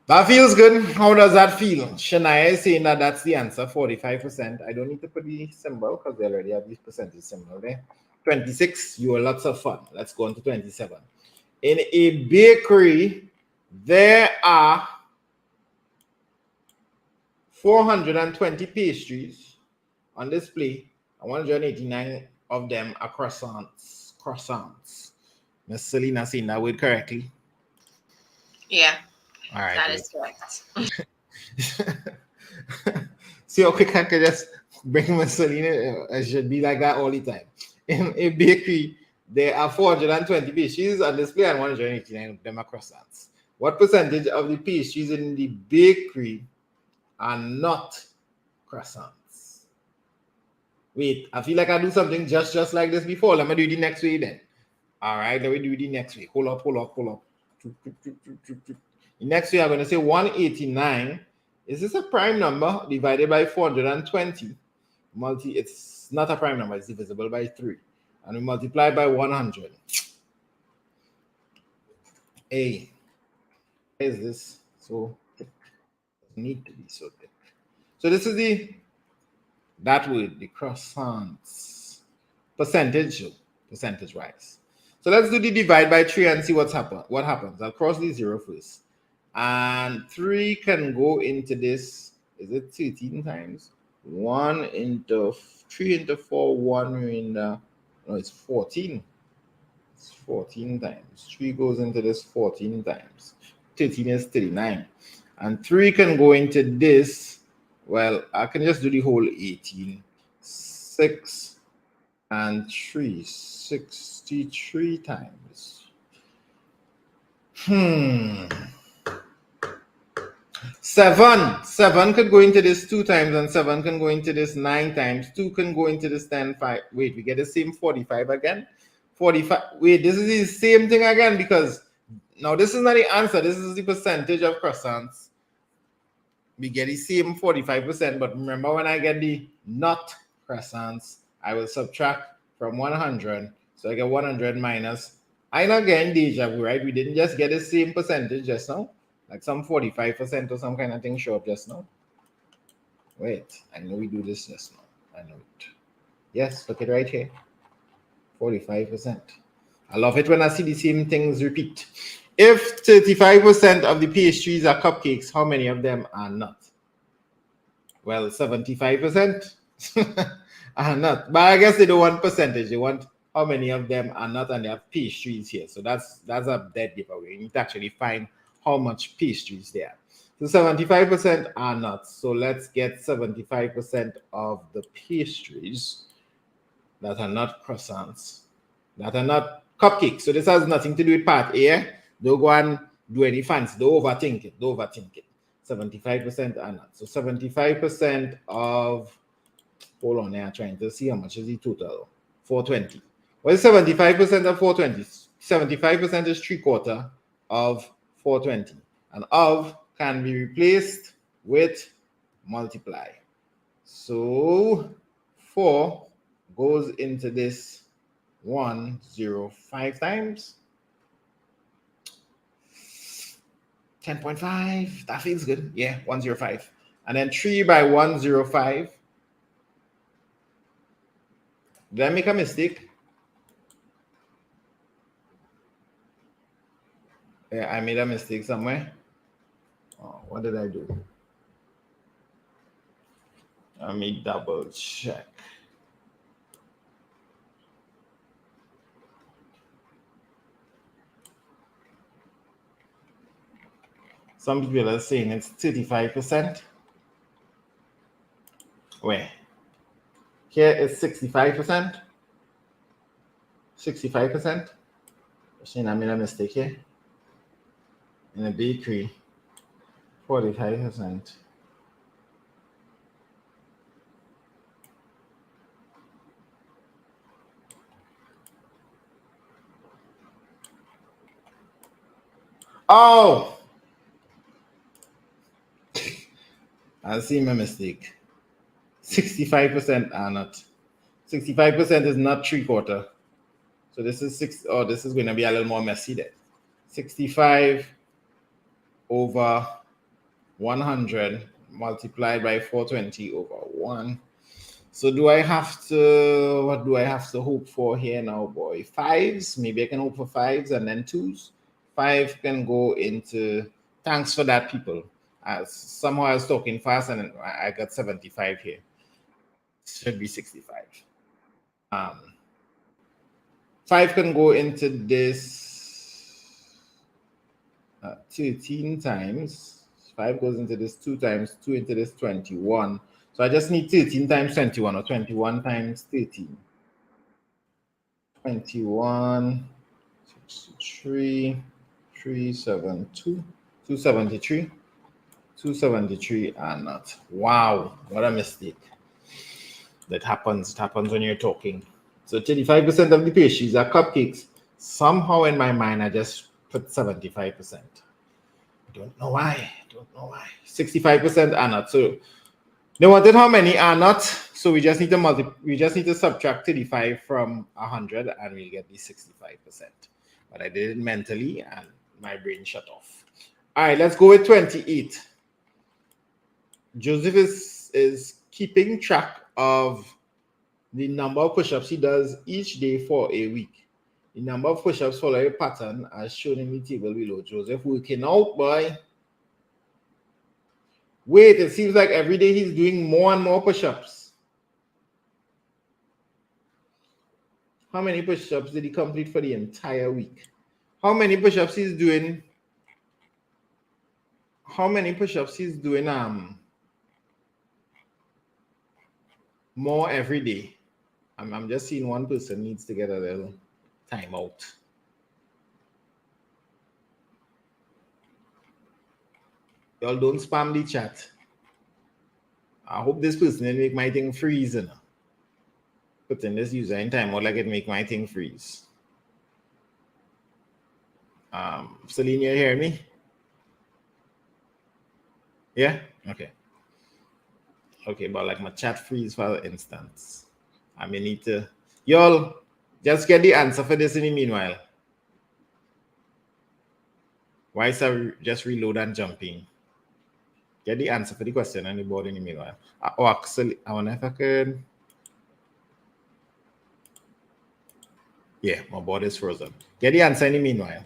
That feels good. How does that feel? Shania is saying that that's the answer, 45%. I don't need to put the symbol because they already have the percentage symbol there. 26, you were lots of fun. Let's go on to 27. In a bakery, there are 420 pastries on display, and 189 of them are croissants. Croissants. Miss Celine saying that word correctly? Yeah. All right. That is correct. See how quick I can just bring Miss Celine? I should be like that all the time. In a bakery, there are 420 pastries on display and 189 of them are croissants. What percentage of the pastries in the bakery are not croissants? Wait, I feel like I do something just like this before. Let me do the next way then. All right, let me do the next way. Hold up. The next way I'm going to say 189. Is this a prime number divided by 420? It's not a prime number. It's divisible by 3. And we multiply by 100. Hey, is this? So it need to be so thick. So this is that word, the croissants. Percentage-wise. So let's do the divide by 3 and see what happens. I'll cross the 0 first. And 3 can go into this. Is it 13 times? 1 into 3 into 4, 1 in the. No, it's 14. It's 14 times. 3 goes into this 14 times. 13 is 39. And 3 can go into this. Well, I can just do the whole 18. 6 and 3. 63 times. 7 could go into this 2 times, and 7 can go into this 9 times. 2 can go into this 10, 5. Wait, we get the same 45 again. 45. Wait, this is the same thing again because now this is not the answer. This is the percentage of croissants. We get the same 45%, but remember when I get the not croissants, I will subtract from 100. So I get 100 minus. I'm not getting deja vu, right? We didn't just get the same percentage just now. Like some 45% or some kind of thing show up just now. Wait, I know we do this just now. I know it. Yes, look at right here. 45%. I love it when I see the same things repeat. If 35% of the pastries are cupcakes, how many of them are not? Well, 75% are not. But I guess they don't want percentage. They want how many of them are not, and they have pastries here. So that's a dead giveaway. You need to actually find how much pastries there. So 75% are not. So let's get 75% of the pastries that are not croissants, that are not cupcakes. So this has nothing to do with part A. Don't go and do any fancy. Don't overthink it. 75% are not. So 75% of, hold on there, I'm trying to see how much is the total. 420. What is 75% of 420? 75% is 3/4 of 420. And of can be replaced with multiply. So 4 goes into this 105 times 10.5. That feels good. Yeah, 105. And then 3 by 105. Did I make a mistake? Yeah, I made a mistake somewhere. Oh, what did I do? Let me double check. Some people are saying it's 35%. Where? Here is 65%. 65%. Saying I made a mistake here. In a bakery, 45%. Oh! I see my mistake. 65% are not. 65% is not 3/4. So this is 6. Oh, this is going to be a little more messy there. 65 over 100 multiplied by 420 over 1. So do I have to, what do I have to hope for here now, boy? 5s? Maybe I can hope for 5s and then 2s. 5 can go into, thanks for that, people. Somehow I was talking fast and I got 75 here. Should be 65. 5 can go into this 13 times. 5 goes into this 2 times, 2 into this 21. So I just need 13 times 21 or 21 times 13. 21, 63, 372, 273, 273 and not. Wow, what a mistake. That happens. It happens when you're talking. So 35% of the pastries are cupcakes. Somehow in my mind, I just put 75%. Don't know why. 65% are not. So they wanted how many are not. So we just need to subtract 35 from 100 and we get the 65%. But I did it mentally and my brain shut off. All right, let's go with 28. Joseph is keeping track of the number of push-ups he does each day for a week. The number of push-ups follow a pattern as shown in the table below. Joseph working out, boy. Wait, it seems like every day he's doing more and more push-ups. How many push-ups did he complete for the entire week? How many push-ups he's doing? More every day? I'm just seeing one person needs to get a little time out. Y'all don't spam the chat. I hope this person didn't make my thing freeze. Putting this user in time out like it make my thing freeze. Celine, you hear me? Yeah? Okay. Okay, but like my chat freeze for instance. I may need to. Y'all, just get the answer for this in the meanwhile. Why is I just reload and jumping? Get the answer for the question on the board in the meanwhile. Oh, actually, I wonder if I could. Yeah, my board is frozen. Get the answer in the meanwhile.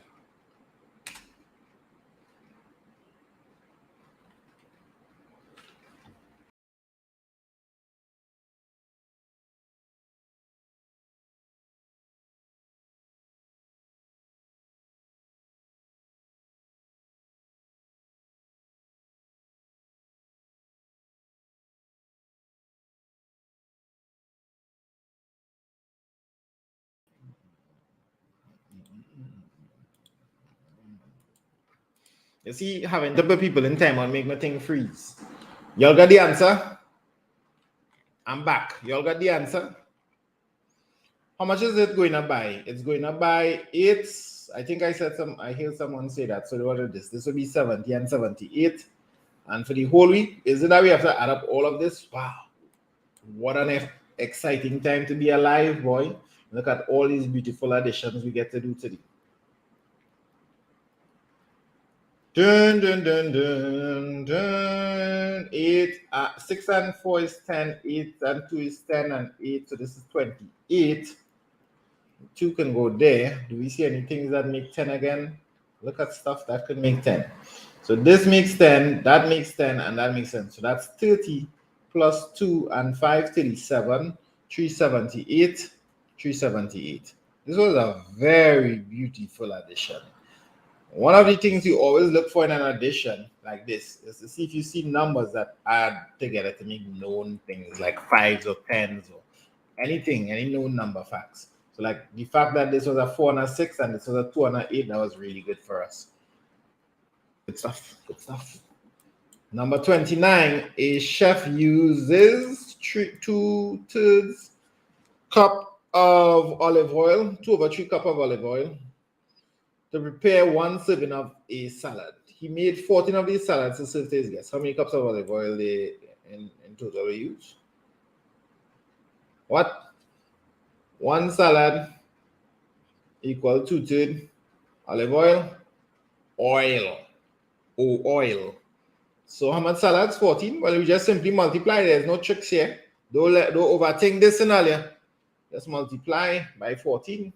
You see, having double people in time will make my thing freeze. Y'all got the answer? I'm back. Y'all got the answer? How much is it going to buy? It's going to buy 8. I think I heard someone say that. So what is this? This will be 70 and 78. And for the whole week, is it that we have to add up all of this? Wow. What an exciting time to be alive, boy. Look at all these beautiful additions we get to do today. Dun, dun, dun, dun, dun. 8, 6 and 4 is 10, 8 and 2 is 10 and 8. So this is 28. 2 can go there. Do we see any things that make 10 again? Look at stuff that could make 10. So this makes 10, that makes 10, and that makes 10. So that's 30 plus 2 and 5, 37, 378, 378. This was a very beautiful addition. One of the things you always look for in an addition like this is to see if you see numbers that add together to make known things like 5s or 10s or anything, any known number facts. So like the fact that this was a 4 and a 6 and this was a 2 and a 8, that was really good for us. Good stuff, good stuff. Number 29, a chef uses 2/3 cup of olive oil, 2/3 cup of olive oil to prepare 1 serving of a salad. He made 14 of these salads to serve to his guests. How many cups of olive oil they in total we use? What? 1 salad equal 2/3 olive oil. Oil. So how much salads? 14. Well, we just simply multiply. There's no tricks here. Don't overthink this in earlier. Just multiply by 14.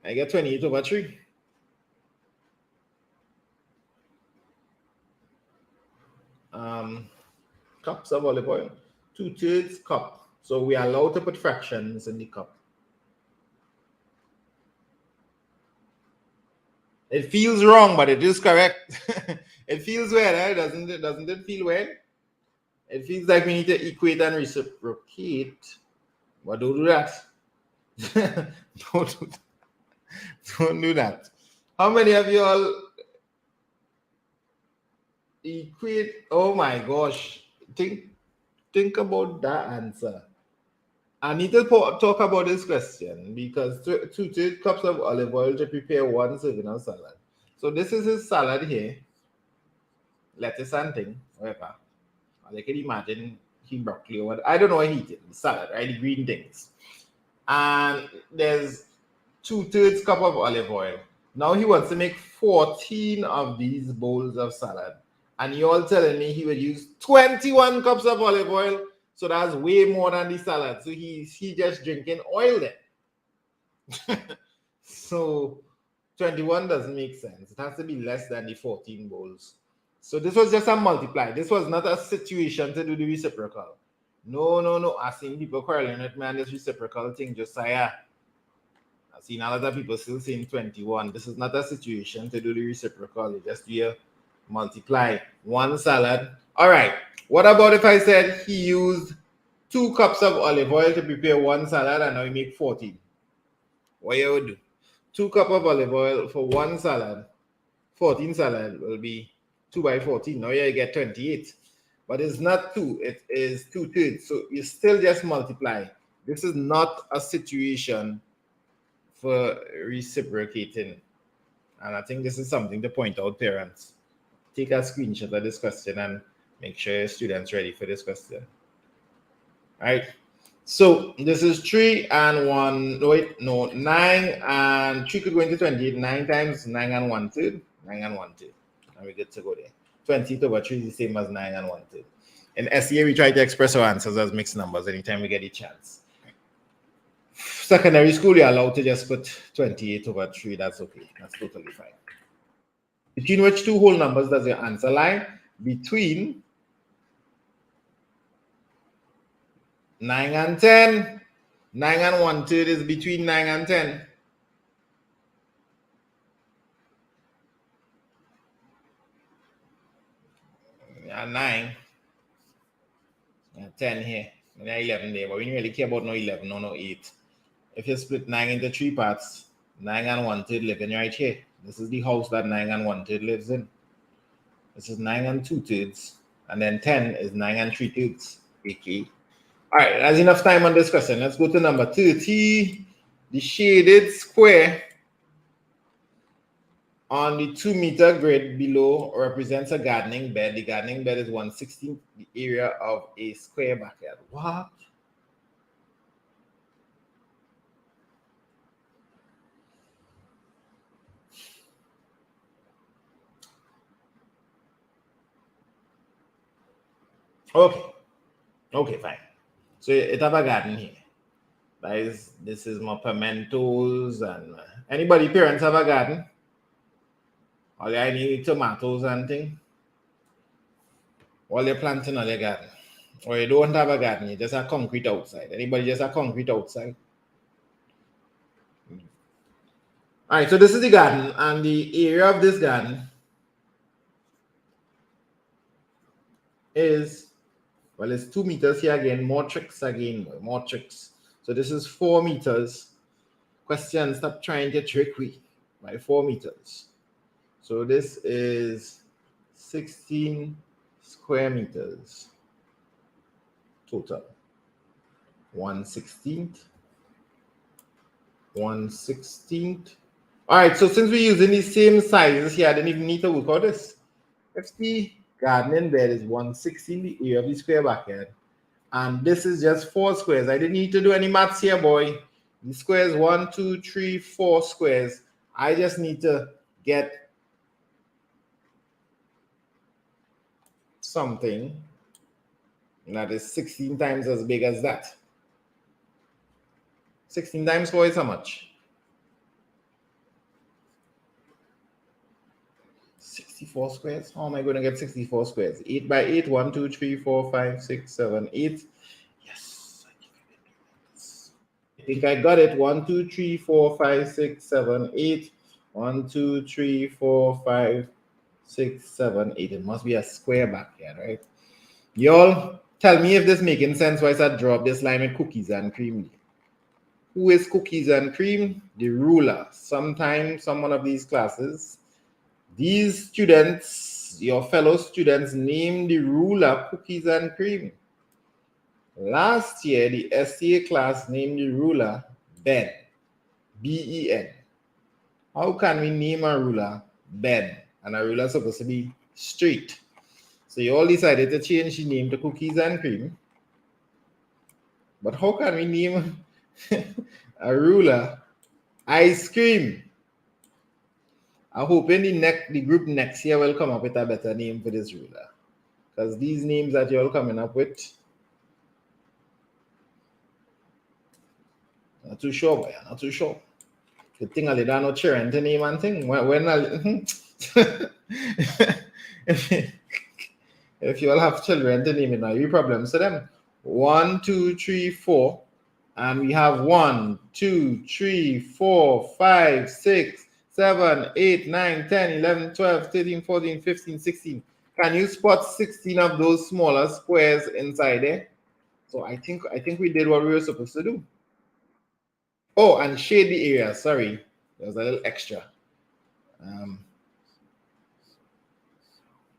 I get 28/3. Cups of olive oil. 2/3 cup. So we are allowed to put fractions in the cup. It feels wrong, but it is correct. It feels weird, eh? Doesn't it feel weird? It feels like we need to equate and reciprocate, but don't do that. Don't do that. How many of you all equate? Oh my gosh. Think about that answer. I need to talk about this question because 2/3 cups of olive oil to prepare 1 serving of salad. So this is his salad here. Lettuce and thing, whatever. I can imagine he broccoli or what. I don't know what he did. Salad, right? The green things. And there's 2/3 cup of olive oil. Now he wants to make 14 of these bowls of salad. And you all telling me he would use 21 cups of olive oil. So that's way more than the salad. So he just drinking oil then. So 21 doesn't make sense. It has to be less than the 14 bowls. So this was just a multiply. This was not a situation to do the reciprocal. No. I've seen people quarreling with me on this reciprocal thing, Josiah. I've seen a lot of people still saying 21. This is not a situation to do the reciprocal. You just do a multiply. 1 salad. All right. What about if I said he used 2 cups of olive oil to prepare 1 salad and now he make 14? What you would do? 2 cups of olive oil for 1 salad. 14 salad will be 2 by 14. Now you get 28. But it's not 2. It is 2/3. So you still just multiply. This is not a situation for reciprocating. And I think this is something to point out, parents. Take a screenshot of this question and make sure your students ready for this question. All right. So this is 3 and 1. Wait, no, 9 and 3 could go into 28. 9 times 9 and 1/3. 9 and 1/3. And we're good to go there. 20/3 is the same as 9 and 1/3. In SEA, we try to express our answers as mixed numbers anytime we get a chance. Secondary school, you're allowed to just put 28/3. That's okay. That's totally fine. Between which 2 whole numbers does your answer lie? Between 9 and 10. 9 and 1/3 is between 9 and 10. Yeah, 9. Yeah, 10 here. And 11 there. But we don't really care about no 11 or no 8. If you split 9 into 3 parts, 9 and 1/3 living right here. This is the house that 9 and 1/3 lives in. This is 9 and 2/3. And then 10 is 9 and 3/3. Okay. All right, that's enough time on this question. Let's go to number 30. The shaded square on the 2-meter grid below represents a gardening bed. The gardening bed is 1/16 the area of a square backyard. What? Okay, fine. So it have a garden here. This is my pimentos and anybody parents have a garden? All I need tomatoes and thing. All you're planting on your garden. Or you don't have a garden, you just have concrete outside. Anybody just have concrete outside? All right, so this is the garden, and the area of this garden is, well, it's 2 meters here again, more tricks again, more tricks. So this is 4 meters. Question, stop trying to trick me by 4 meters. So this is 16 square meters total. 1/16. 1/16. All right, so since we're using the same sizes here, I didn't even need to work out this. If the gardening bed is 1/16 the area of the square backyard, and this is just 4 squares. I didn't need to do any maths here, boy. The squares 1, 2, 3, 4 squares. I just need to get something that is 16 times as big as that. 16 times 4 is how much? 64 squares. How am I going to get 64 squares? 8 by 8. 1, 2, 3, 4, 5, 6, 7, 8. Yes. I think I got it. 1, 2, 3, 4, 5, 6, 7, 8. 1, 2, 3, 4, 5, 6, 7, 8. It must be a square back here, right? Y'all tell me if this making sense. Why I drop this line with cookies and cream. Who is cookies and cream? The ruler. Sometimes, some one of these classes, these students, your fellow students, name the ruler cookies and cream. Last year, the SCA class named the ruler Ben, B-E-N. How can we name a ruler Ben? And a ruler is supposed to be straight. So you all decided to change the name to cookies and cream. But how can we name a ruler ice cream? I hope the group next year will come up with a better name for this ruler. Because these names that you're all coming up with, not too sure, boy. Not too sure. Good thing I did not children to name and thing. If you all have children to name it now, you problems to them. 1, 2, 3, 4. And we have 1, 2, 3, 4, 5, 6, 7, 8, 9, 10, 11, 12, 13, 14, 15, 16. Can you spot 16 of those smaller squares inside there? So I think we did what we were supposed to do. Oh, and shade the area. Sorry, there's a little extra.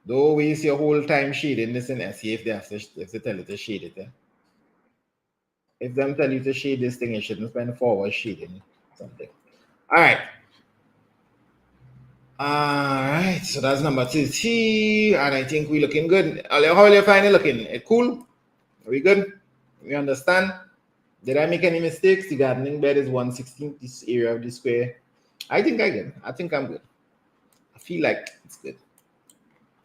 Don't waste your whole time shading this in SE if they tell you to shade it. If them tell you to shade this thing, you shouldn't spend 4 hours shading something. All right. So that's number 2T, and I think we're looking good. How are you finding looking? Cool? Are we good? We understand? Did I make any mistakes? The gardening bed is 1/16 this area of the square. I think I'm good. I feel like it's good.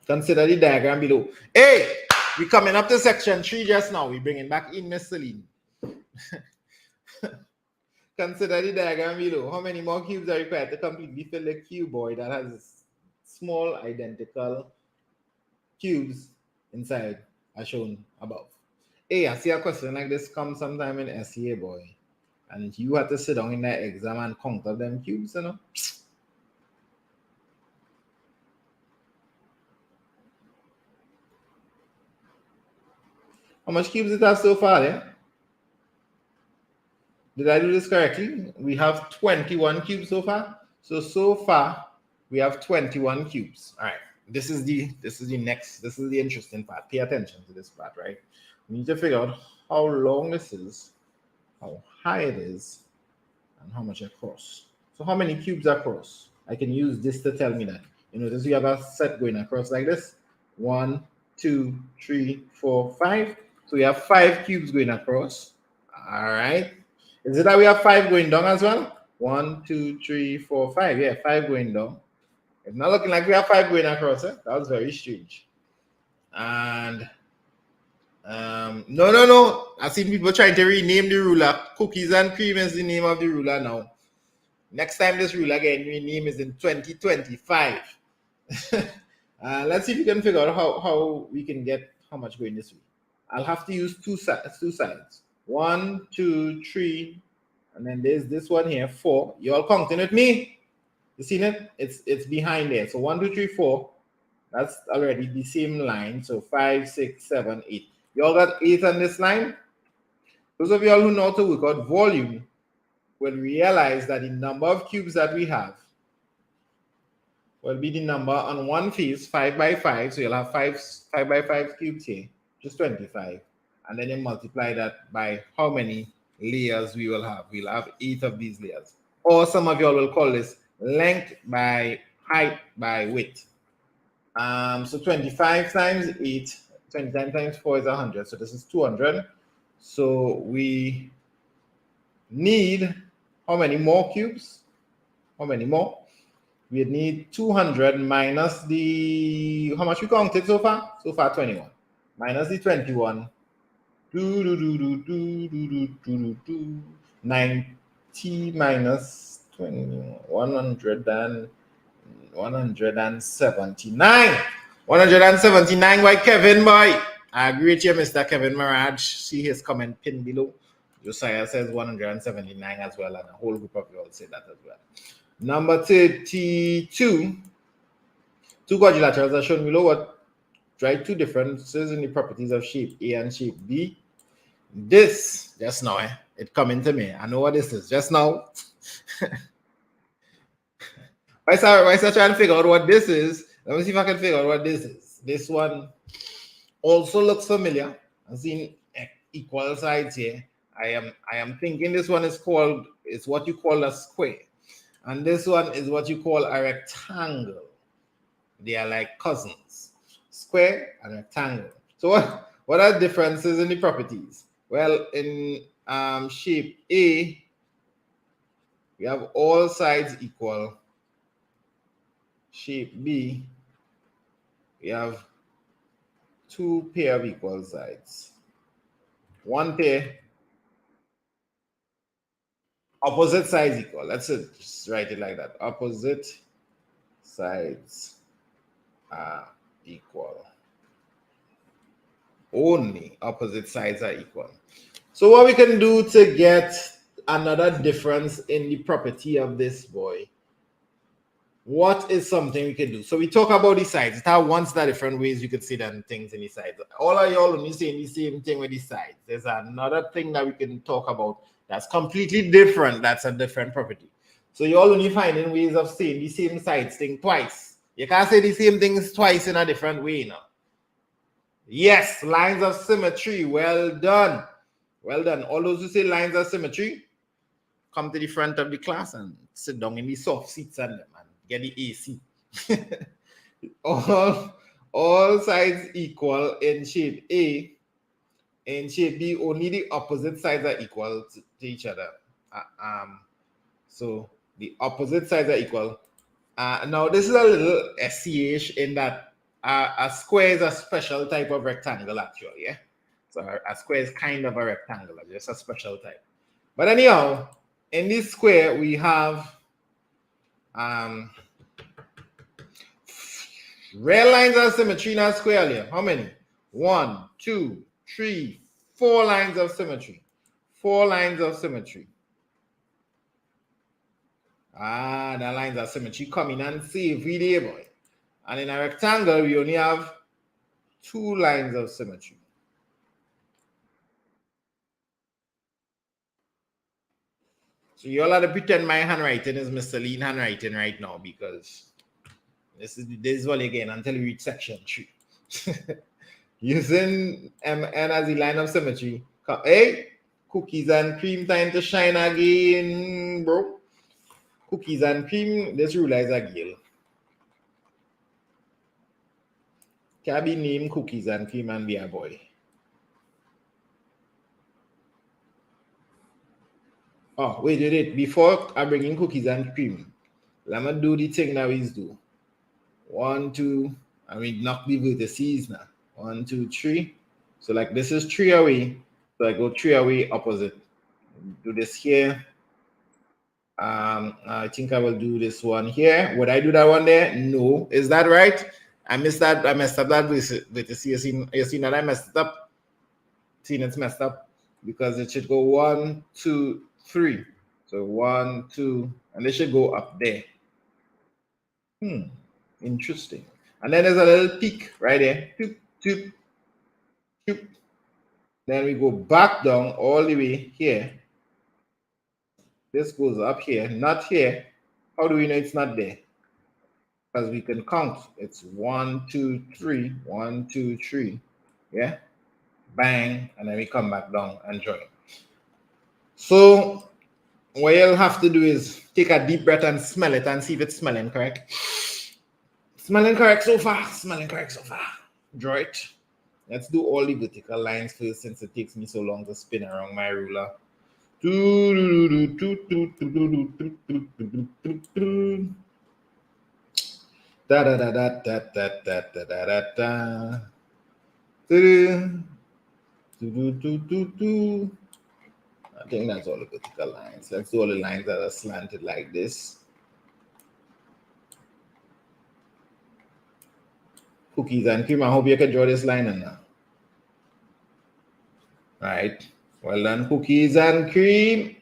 Consider the diagram below. Hey, we're coming up to section 3 just now. We're bringing back in Miss Celine. Consider the diagram below. How many more cubes are required to completely fill the cuboid that has small identical cubes inside as shown above? Hey, I see a question like this come sometime in SEA, boy. And you have to sit down in that exam and count up them cubes, you know? How much cubes it has so far, yeah? Did I do this correctly? We have 21 cubes so far. So far, we have 21 cubes. All right. This is the interesting part. Pay attention to this part, right? We need to figure out how long this is, how high it is, and how much across. So how many cubes across? I can use this to tell me that. You know, this you have a set going across like this. 1, 2, 3, 4, 5. So we have 5 cubes going across. All right. Is it that we have 5 going down as well? 1, 2, 3, 4, 5. Yeah, 5 going down. It's not looking like we have 5 going across. Eh? That was very strange. And no. I see people trying to rename the ruler. Cookies and cream is the name of the ruler now. Next time this ruler get rename is in 2025. Let's see if we can figure out how we can get how much going this way. I'll have to use two sides. 1, 2, 3, and then there's this one here, 4. You all counting with me? You seen it? It's behind there. So 1, 2, 3, 4. That's already the same line. So 5, 6, 7, 8. You all got 8 on this line? Those of you all who know how to work out volume will realize that the number of cubes that we have will be the number on one face, 5 by 5. So you'll have 5 by 5 cubes here, just 25. And then you multiply that by how many layers we will have. We'll have 8 of these layers. Or some of y'all will call this length by height by width. So 25 times 8, 29 times 4 is 100. So this is 200. So we need how many more cubes? How many more? We need 200 minus the, how much we counted so far? So far 21. Minus the 21. 90 minus 20, 179. 179 by Kevin boy. I agree with you, Mr. Kevin Mirage. See his comment pinned below. Josiah says 179 as well, and a whole group of you all say that as well. Number 32. Two quadrilaterals are shown below. What? Write two differences in the properties of shape A and shape B. This, just now, it coming to me. I know what this is. Just now. Why start trying to figure out what this is? Let me see if I can figure out what this is. This one also looks familiar. I'm seeing equal sides here. I am thinking this one is what you call a square. And this one is what you call a rectangle. They are like cousins. Square and rectangle. So what are the differences in the properties? Well, in shape A, we have all sides equal. Shape B, we have 2 pair of equal sides. 1 pair, opposite sides equal. Let's just write it like that. Opposite sides are equal. Only opposite sides are equal. So what we can do to get another difference in the property of this boy, what is something we can do? So we talk about the sides. It has once the different ways you could see them things in the sides. All of y'all only saying the same thing with the sides. There's another thing that we can talk about that's completely different. That's a different property. So you all only finding ways of saying the same sides thing twice. You can't say the same things twice in a different way now. Yes, lines of symmetry. Well done. Well done. All those who say lines of symmetry, come to the front of the class and sit down in the soft seats and get the AC. all sides equal in shape A. In shape B, only the opposite sides are equal to each other. So the opposite sides are equal. Now this is a little SCH in that a square is a special type of rectangle actually, yeah? So a square is kind of a rectangle, just a special type. But anyhow, in this square we have real lines of symmetry in a square here. How many? 1, 2, 3, 4 lines of symmetry. 4 lines of symmetry. The lines of symmetry come in and save every day, boy. And in a rectangle, we only have 2 lines of symmetry. So you all have to pretend my handwriting is Miss Celine handwriting right now, because this is all again until we reach section 3. Using MN as the line of symmetry, Hey, cookies and cream time to shine again, bro. Cookies and cream, this ruler is a girl. Can be named cookies and cream and be a boy. Oh, wait. Before I bring in cookies and cream, let me do the thing that we do. 1, 2, and we knock the vertices now. 1, 2, 3. So like this is 3 away. So I go 3 away opposite. Do this here. I think I will do this one here. Would I do that one there? No. Is that right? I missed that. I messed up that vertice. You seen that I messed it up? See, it's messed up because it should go 1, 2, 3. So 1, 2, and they should go up there. Interesting. And then there's a little peak right there. Toop, toop, toop. Then we go back down all the way here. This goes up here, not here. How do we know it's not there? Because we can count. It's 1, 2, 3. 1, 2, 3. Yeah. Bang. And then we come back down and join. So what you'll have to do is take a deep breath and smell it and see if it's smelling correct. Smelling correct so far. Smelling correct so far. Draw it. Let's do all the vertical lines first since it takes me so long to spin around my ruler. Da da da da da da da da da da da. I think that's all the vertical lines. Let's do all the lines that are slanted like this. Cookies and cream. I hope you can draw this line in now. Right. Well done, cookies and cream.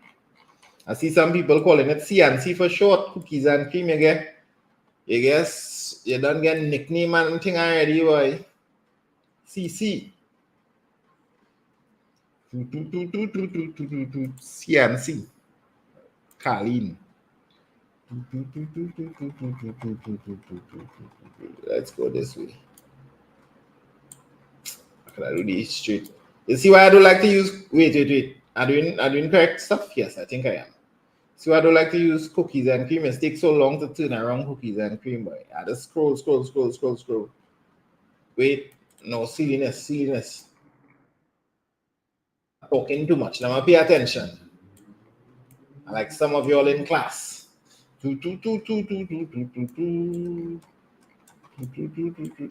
I see some people calling it C&C for short. Cookies and cream, you guess you don't get nickname and thing already, boy. CC. C&C. Colleen. Let's go this way. Can I do this straight? You see why I don't like to use. Wait. Are doing correct stuff? Yes, I think I am. See why I don't like to use cookies and cream. It takes so long to turn around cookies and cream, boy. I just scroll. Wait, no, silliness. Talking too much. Now pay attention. Like some of y'all in class.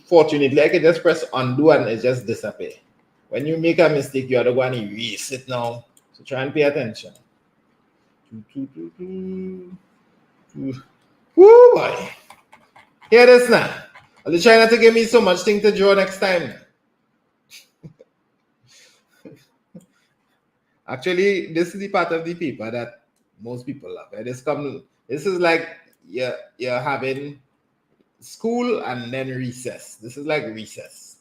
Fortunately, I can just press undo and it just disappear. When you make a mistake, you are the one to erase it now. So try and pay attention. Woo boy. Hear this now. Are you trying not to give me so much thing to draw next time? Actually, this is the part of the paper that most people love. This is like you're having school and then recess. This is like recess.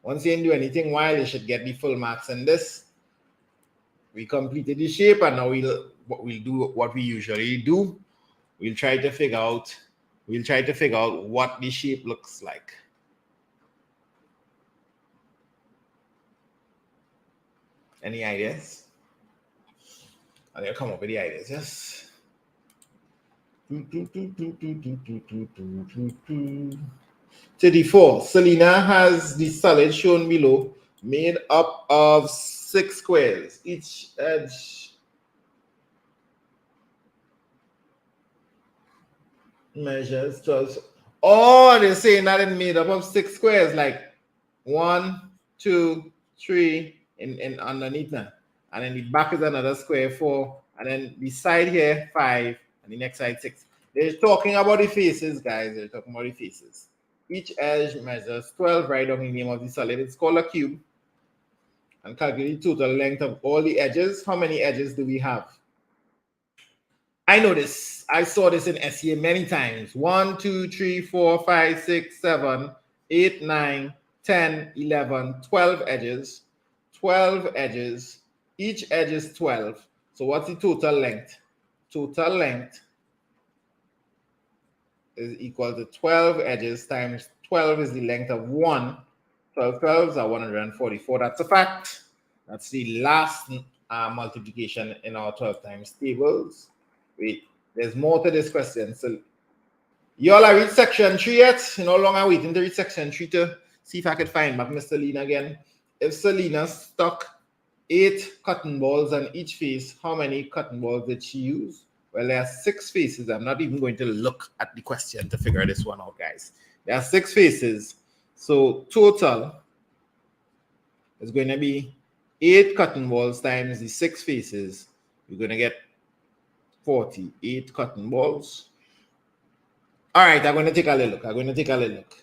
Once you didn't do anything while, you should get the full marks in this. We completed the shape and now we'll do what we usually do. We'll try to figure out what the shape looks like. Any ideas? I'll come up with the ideas, yes. 34. Selena has the solid shown below made up of 6 squares. Each edge measures 12. Oh, they're saying that it's made up of 6 squares, like 1, 2, 3 in underneath now. And then the back is another square, 4. And then the side here, 5. And the next side, 6. They're talking about the faces, guys. They're talking about the faces. Each edge measures 12. Write down the name of the solid. It's called a cube. And calculate the total length of all the edges. How many edges do we have? I know this. I saw this in SEA many times. 1, 2, 3, 4, 5, 6, 7, 8, 9, 10, 11, 12 edges. 12 edges. Each edge is 12. So what's the total length? Total length is equal to 12 edges times 12 is the length of 1. 12 12s are 144. That's a fact. That's the last multiplication in our 12 times tables. Wait, there's more to this question. So y'all are read section 3 yet? You know, long I'm waiting to read section 3 to see if I could find back Miss Celine again. If Selena stuck 8 cotton balls on each face, how many cotton balls did she use? Well, there are 6 faces. I'm not even going to look at the question to figure this one out, guys. There are 6 faces. So total is going to be 8 cotton balls times the 6 faces. You're going to get 48 cotton balls. All right, I'm going to take a little look.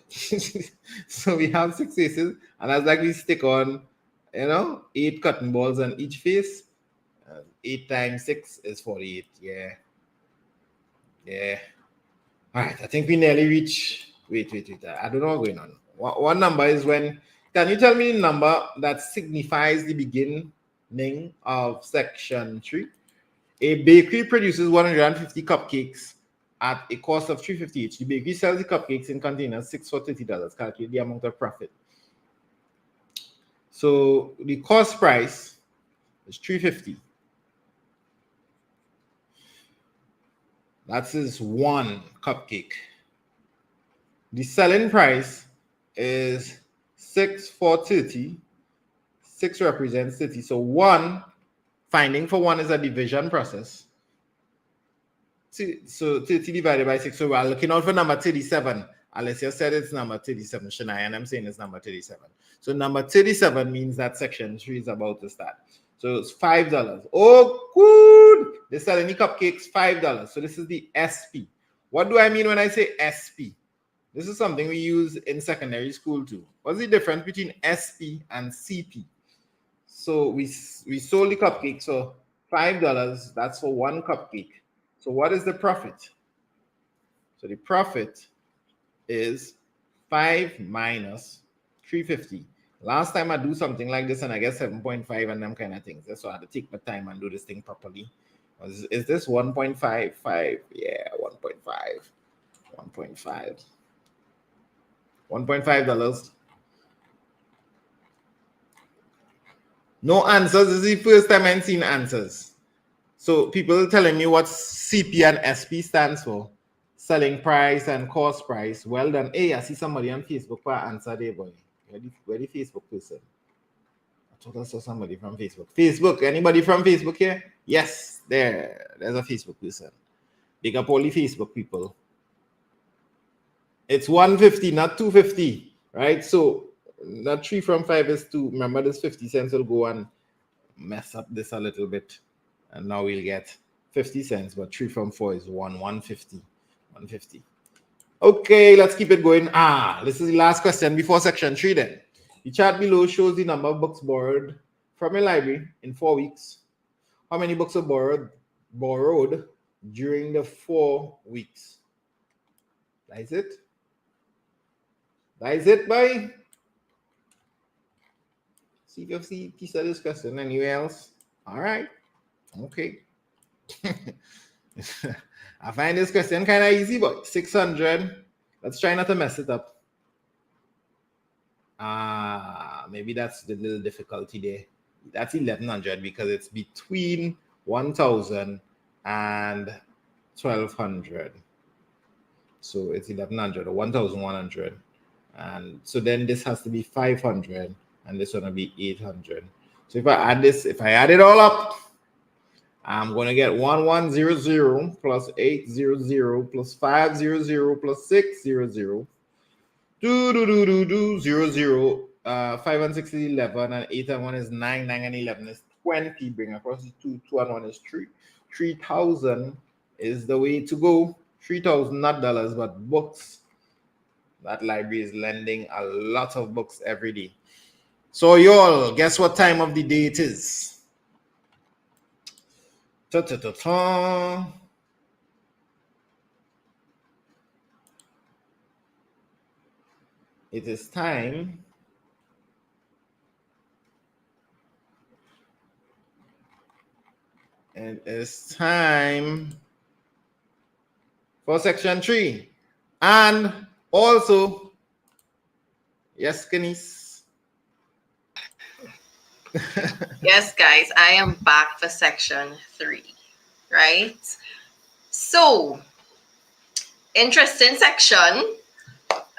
So we have 6 faces, and as like we stick on, 8 cotton balls on each face. 8 times 6 is 48. Yeah. All right, I think we nearly reach. Wait. I don't know what's going on. One number is when. Can you tell me the number that signifies the beginning of section 3? A bakery produces 150 cupcakes at a cost of $3.50 each. The bakery sells the cupcakes in containers 6 for $30. Calculate the amount of profit. So the cost price is $3.50. That is 1 cupcake. The selling price is 6 for 30. 6 represents 30. So 1, finding for 1 is a division process. So 30 divided by 6. So we're looking out for number 37. Alessia said it's number 37. Shania, and I'm saying it's number 37. So number 37 means that section 3 is about to start. So it's $5. Oh, good. They're selling the cupcakes $5. So this is the SP. What do I mean when I say SP? This is something we use in secondary school too. What's the difference between SP and CP? So we sold the cupcake, so $5, that's for 1 cupcake. So what is the profit? So the profit is 5 minus $3.50. Last time I do something like this and I get 7.5 and them kind of things. That's why I had to take my time and do this thing properly. Is this 1.55? Yeah, 1.5. $1.5. No answers. This is the first time I've seen answers. So people telling me what CP and SP stands for. Selling price and cost price. Well done. Hey, I see somebody on Facebook for answer there, boy. Where the Facebook person? I thought I saw somebody from Facebook. Facebook, anybody from Facebook here? Yes, there's a Facebook person. Big up all the Facebook people. It's 150, not 250, right? So that 3 from 5 is 2. Remember, this 50 cents will go and mess up this a little bit. And now we'll get 50 cents, but 3 from 4 is 150. 150. Okay, let's keep it going. This is the last question before section 3 then. The chart below shows the number of books borrowed from a library in 4 weeks. How many books are borrowed during the 4 weeks? That is it. That is it, boy. See if you see a piece of this question anywhere else. All right. Okay. I find this question kind of easy, but 600. Let's try not to mess it up. Maybe that's the little difficulty there. That's 1100 because it's between 1000 and 1200. So it's 1100 or 1100. And so then this has to be 500 and this one will be 800. So if I add it all up, I'm going to get 1100 plus 800 plus 500 plus 600. 00. 5 and 6 is 11 and 8 and 1 is 9. 9 and 11 is 20. Bring across the 2. 2 and 1 is 3. 3,000 is the way to go. 3,000, not dollars, but books. That library is lending a lot of books every day. So y'all, guess what time of the day it is? Ta-ta-ta-ta. It is time for section 3. And also, yes, Kenise. Yes, guys, I am back for section 3, right? So, interesting section.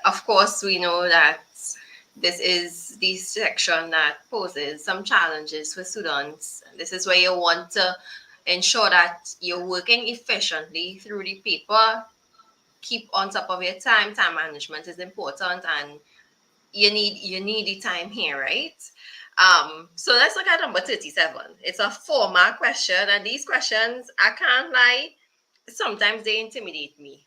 Of course, we know that this is the section that poses some challenges for students. This is where you want to ensure that you're working efficiently through the paper, keep on top of your time. Time management is important, and you need the time here, right? So let's look at number 37. It's a 4-mark question, and these questions, I can't lie, sometimes they intimidate me.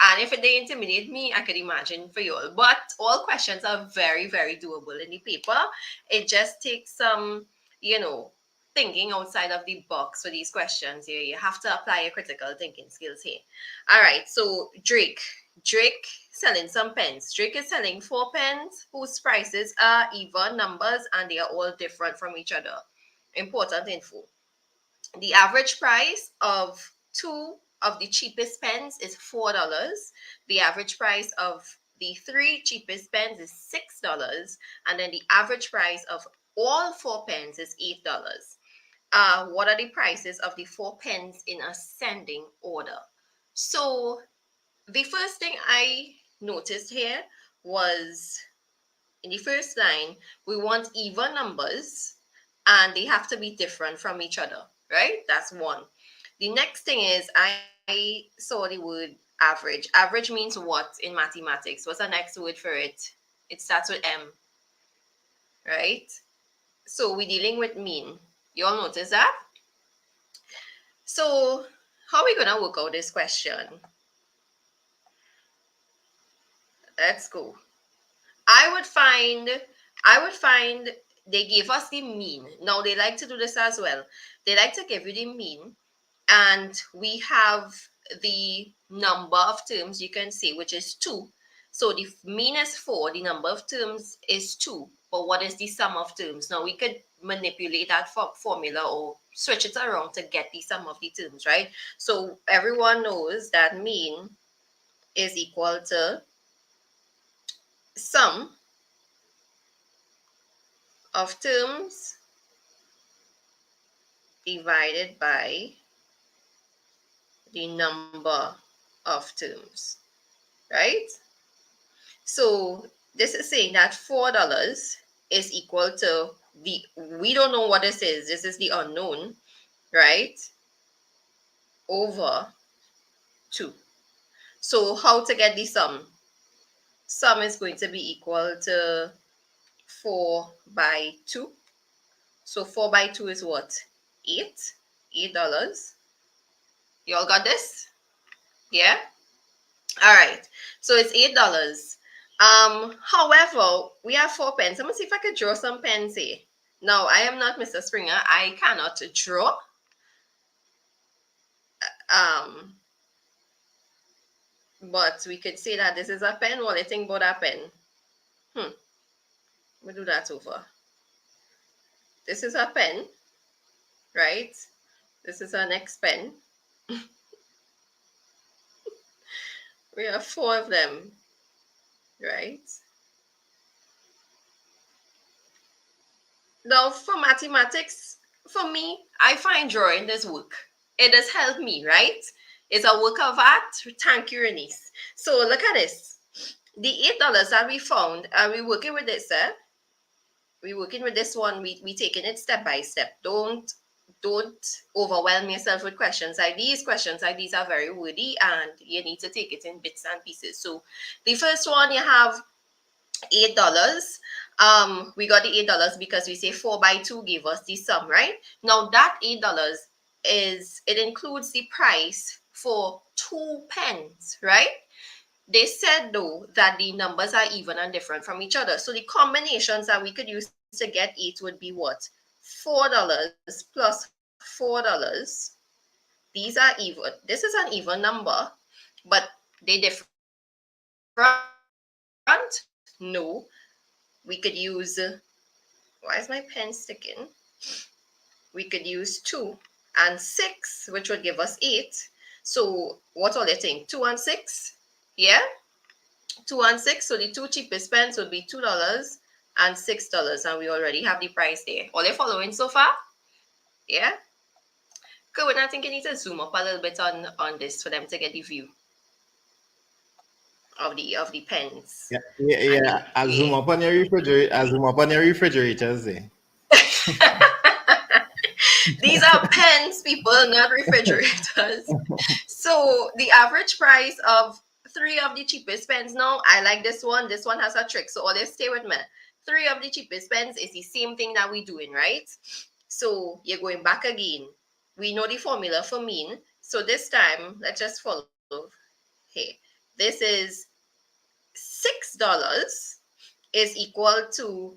And if they intimidate me, I could imagine for you all. But all questions are very, very doable in the paper. It just takes some, thinking outside of the box for these questions. You have to apply your critical thinking skills here. All right, so Drake. Drake selling some pens. Drake is selling 4 pens whose prices are even numbers and they are all different from each other. Important info. The average price of 2 of the cheapest pens is $4. The average price of the 3 cheapest pens is $6. And then the average price of all 4 pens is $8. What are the prices of the 4 pens in ascending order? So the first thing I noticed here was in the first line, we want even numbers and they have to be different from each other, right? That's one. The next thing is I saw the word average. Average means what in mathematics? What's the next word for it? It starts with M, right? So we're dealing with mean. You all notice that? So how are we gonna work out this question? Let's go. I would find they gave us the mean. Now they like to do this as well. They like to give you the mean, and we have the number of terms you can say, which is 2. So the mean is 4, the number of terms is 2. But what is the sum of terms? Now we could manipulate that formula or switch it around to get the sum of the terms, right? So everyone knows that mean is equal to sum of terms divided by the number of terms, right? So this is saying that $4 is equal to we don't know what this is. This is the unknown, right? Over 2. So how to get the sum? Sum is going to be equal to 4 by 2. So 4 by 2 is what? 8. $8. You all got this? Yeah? All right. So it's $8. However, we have 4 pens. I'm gonna see if I could draw some pens here. Now, I am not Mr. Springer. I cannot draw. But we could say that this is a pen. What do you think about a pen? We'll do that over. This is a pen, right? This is our next pen. We have 4 of them, right? Now, for mathematics, for me, I find drawing this work. It does help me, right? It's a work of art. Thank you, Renice. So look at this. The $8 that we found, are we working with this, sir? We're working with this one. We taking it step by step. Don't overwhelm yourself with questions like these. Questions like these are very wordy and you need to take it in bits and pieces. So the first one, you have $8. We got the $8 because we say 4 by 2 gave us the sum, right? Now that $8 it includes the price for 2 pens, right? They said though that the numbers are even and different from each other. So the combinations that we could use to get 8 would be what? $4 plus $4. These are even. This is an even number, but they different. No, we could use, why is my pen sticking? We could use 2 and 6, which would give us 8. So what all you think? 2 and 6? Yeah? 2 and 6. So the 2 cheapest pens would be $2 and $6, and we already have the price there. All you following so far? Yeah. Good. I think you need to zoom up a little bit on this for them to get the view of the pens. Yeah. I'll zoom up on your refrigerator. I'll zoom up on your refrigerators there. These are pens, people, not refrigerators. So the average price of three of the cheapest pens now, I like this one. This one has a trick. So always stay with me. Three of the cheapest pens is the same thing that we're doing, right? So you're going back again. We know the formula for mean. So this time, let's just follow. Hey, this is $6 is equal to,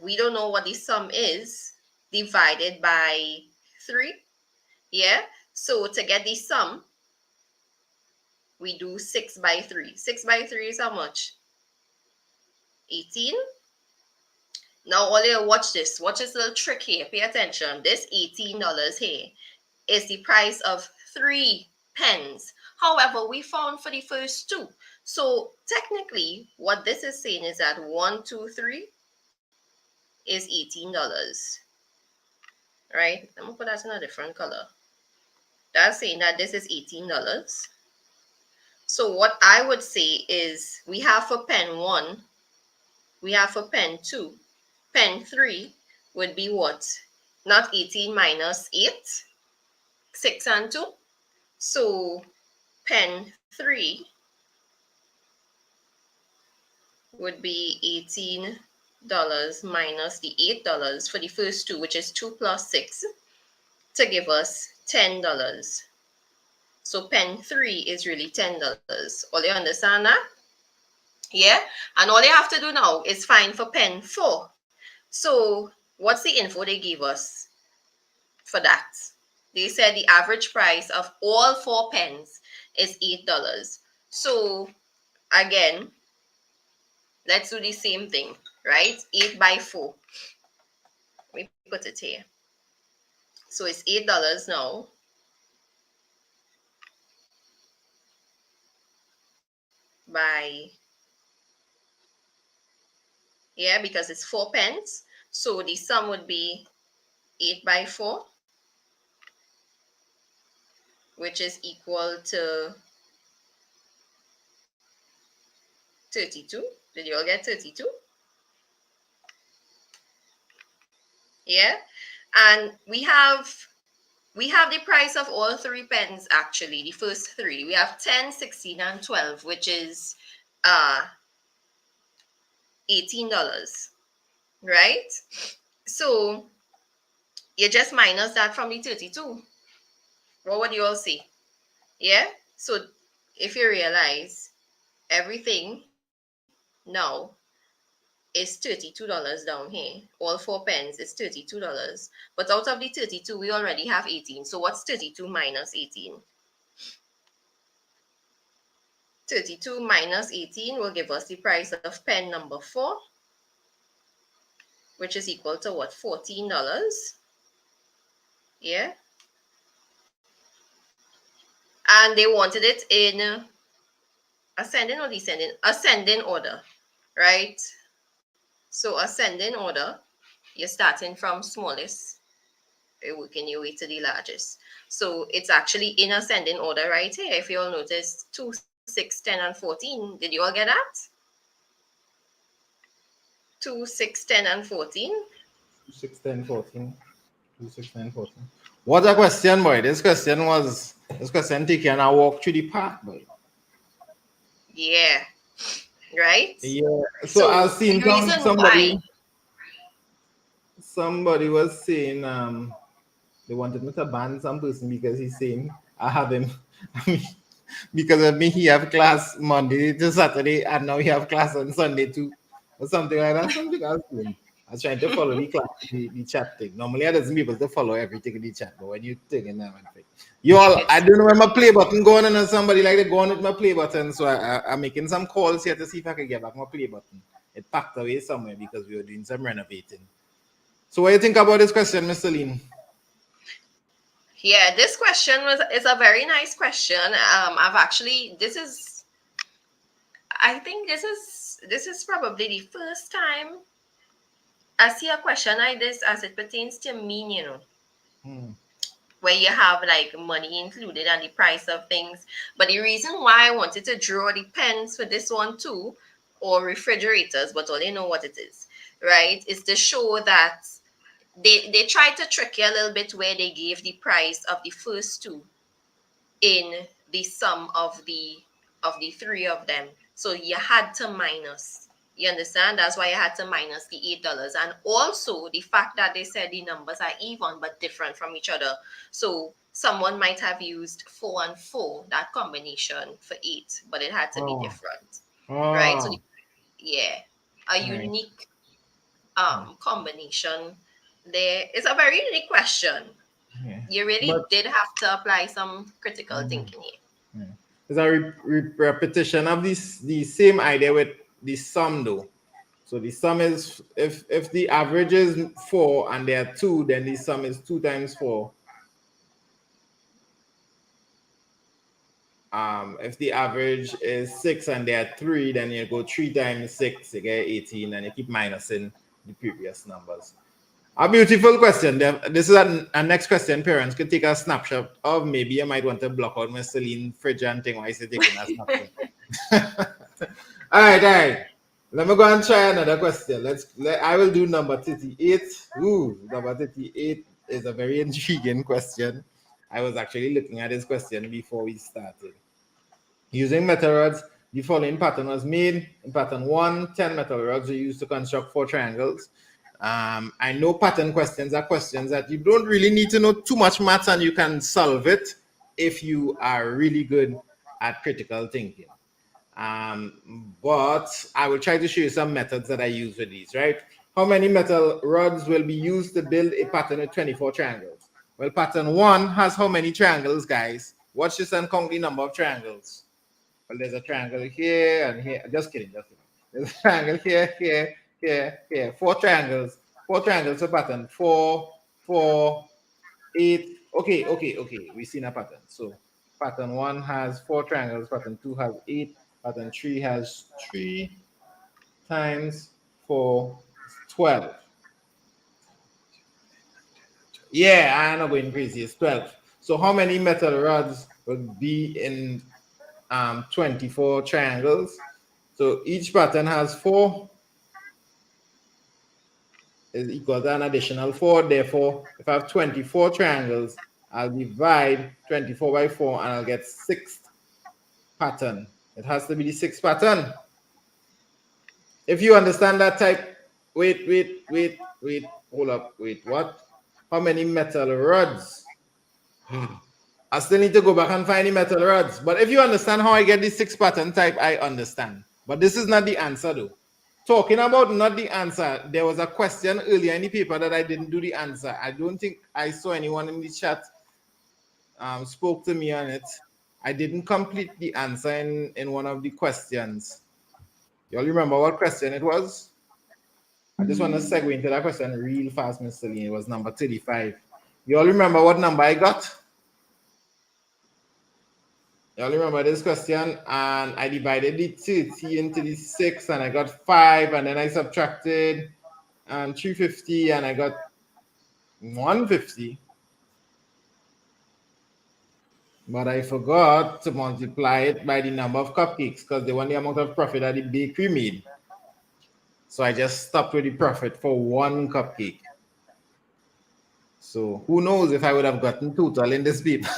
we don't know what the sum is, divided by 3. Yeah. So to get the sum, we do 6 by 3. 6 by 3 is how much? 18. Now, all you watch this. Watch this little trick here. Pay attention. This $18 here is the price of 3 pens. However, we found for the first 2. So technically, what this is saying is that 1, 2, 3 is $18. Right? I'm gonna put that in a different color. That's saying that this is $18. So what I would say is we have for pen 1, we have for pen 2, pen 3 would be what? Not 18 minus 8, 6 and 2. So pen 3 would be $18 minus the $8 for the first 2, which is 2 plus 6, to give us $10. So pen 3 is really $10. All you understand that? Yeah. And all you have to do now is find for pen 4. So what's the info they gave us for that? They said the average price of all 4 pens is $8. So again, let's do the same thing, right? 8 by 4. We put it here. So it's $8 now. By, yeah, because it's 4 pens. So the sum would be 8 by 4, which is equal to 32. Did you all get 32? Yeah. And we have the price of all 3 pens, actually, the first 3. We have 10, 16, and 12, which is $18, right? So you just minus that from the 32. What would you all see? Yeah. So if you realize everything now is $32 down here, all 4 pens is $32. But out of the 32, we already have 18. So what's 32 minus 18? 32 minus 18 will give us the price of pen number 4, which is equal to what? $14. Yeah. And they wanted it in ascending or descending? Ascending order, right? So ascending order, you're starting from smallest, you're working your way to the largest. So it's actually in ascending order right here. If you all notice, 2, 6, 10, and 14. Did you all get that? 2, 6, 10, and 14. 2, 6, 10, 14. 2, 6, 10, 14. What a question, boy. This question taking a walk through the park, boy. Yeah. Right? Yeah. So I've seen somebody was saying they wanted me to ban some person because he's saying I have him because of me he have class Monday to Saturday and now he have class on Sunday too or something like that. Something I was doing. I was trying to follow the class, the chat thing. Normally I doesn't be able to follow everything in the chat, but when you take it now, you all, I don't know where my play button going on, and somebody like they go on with my play button, so I'm making some calls here to see if I can get back my play button. It packed away somewhere because we were doing some renovating. So what do you think about this question, Miss Celine? Yeah, this question is a very nice question. I think this is this is probably the first time I see a question like this as it pertains to me, where you have like money included and the price of things. But the reason why I wanted to draw the pens for this one too, or refrigerators, but only know what it is, right? Is to show that they tried to trick you a little bit where they gave the price of the first two in the sum of the three of them. So you had to minus. You understand? That's why you had to minus the $8. And also the fact that they said the numbers are even but different from each other. So someone might have used 4 and 4, that combination for 8, but it had to be Oh, different. Right? So oh, yeah, a right. unique combination there. It's a very unique question. Yeah. You really But did have to apply some critical mm, thinking here. yeah. It's a repetition of this the same idea with the sum though. So the sum is if the average is 4 and there are 2, then the sum is 2 times 4. If the average is 6 and there are 3, then you go 3 times 6, you get 18, and you keep minusing the previous numbers. A beautiful question. This is a next question parents could take a snapshot of. Maybe you might want to block out Miss Celine fridge and thing while you're taking a snapshot. All right, all right. Let me go and try another question. I will do number 38. Ooh, number 38 is a very intriguing question. I was actually looking at this question before we started. Using metal rods, the following pattern was made. In pattern 1, 10 metal rods were used to construct 4 triangles. I know pattern questions are questions that you don't really need to know too much maths, and you can solve it if you are really good at critical thinking. But I will try to show you some methods that I use with these, right? How many metal rods will be used to build a pattern with 24 triangles? Well, pattern 1 has how many triangles, guys? Watch this and count the number of triangles. Well, there's a triangle here and here. Just kidding, just kidding. There's a triangle here, here, here, here. 4 triangles. 4 triangles a pattern. 4, 4, 8. Okay, okay, okay. We've seen a pattern. So pattern 1 has 4 triangles. Pattern 2 has 8. Pattern 3 has 3 times 4 is 12. Yeah, I'm not going crazy. It's 12. So how many metal rods would be in 24 triangles? So each pattern has 4 is equal to an additional 4. Therefore, if I have 24 triangles, I'll divide 24 by 4 and I'll get 6th pattern. It has to be the 6th pattern. If you understand that type, wait, hold up, wait, what? How many metal rods? I still need to go back and find the metal rods. But if you understand how I get the 6 pattern type, I understand. But this is not the answer though. Talking about not the answer, there was a question earlier in the paper that I didn't do the answer. I don't think I saw anyone in the chat spoke to me on it. I didn't complete the answer in one of the questions. Y'all remember what question it was? I just want to segue into that question real fast, Miss Celine. It was number 35. Y'all remember what number I got? Y'all remember this question? And I divided the 30 into the 6 and I got 5, and then I subtracted 350 and I got 150. But I forgot to multiply it by the number of cupcakes because they want the amount of profit that the bakery made. So I just stopped with the profit for 1 cupcake. So who knows if I would have gotten total in this paper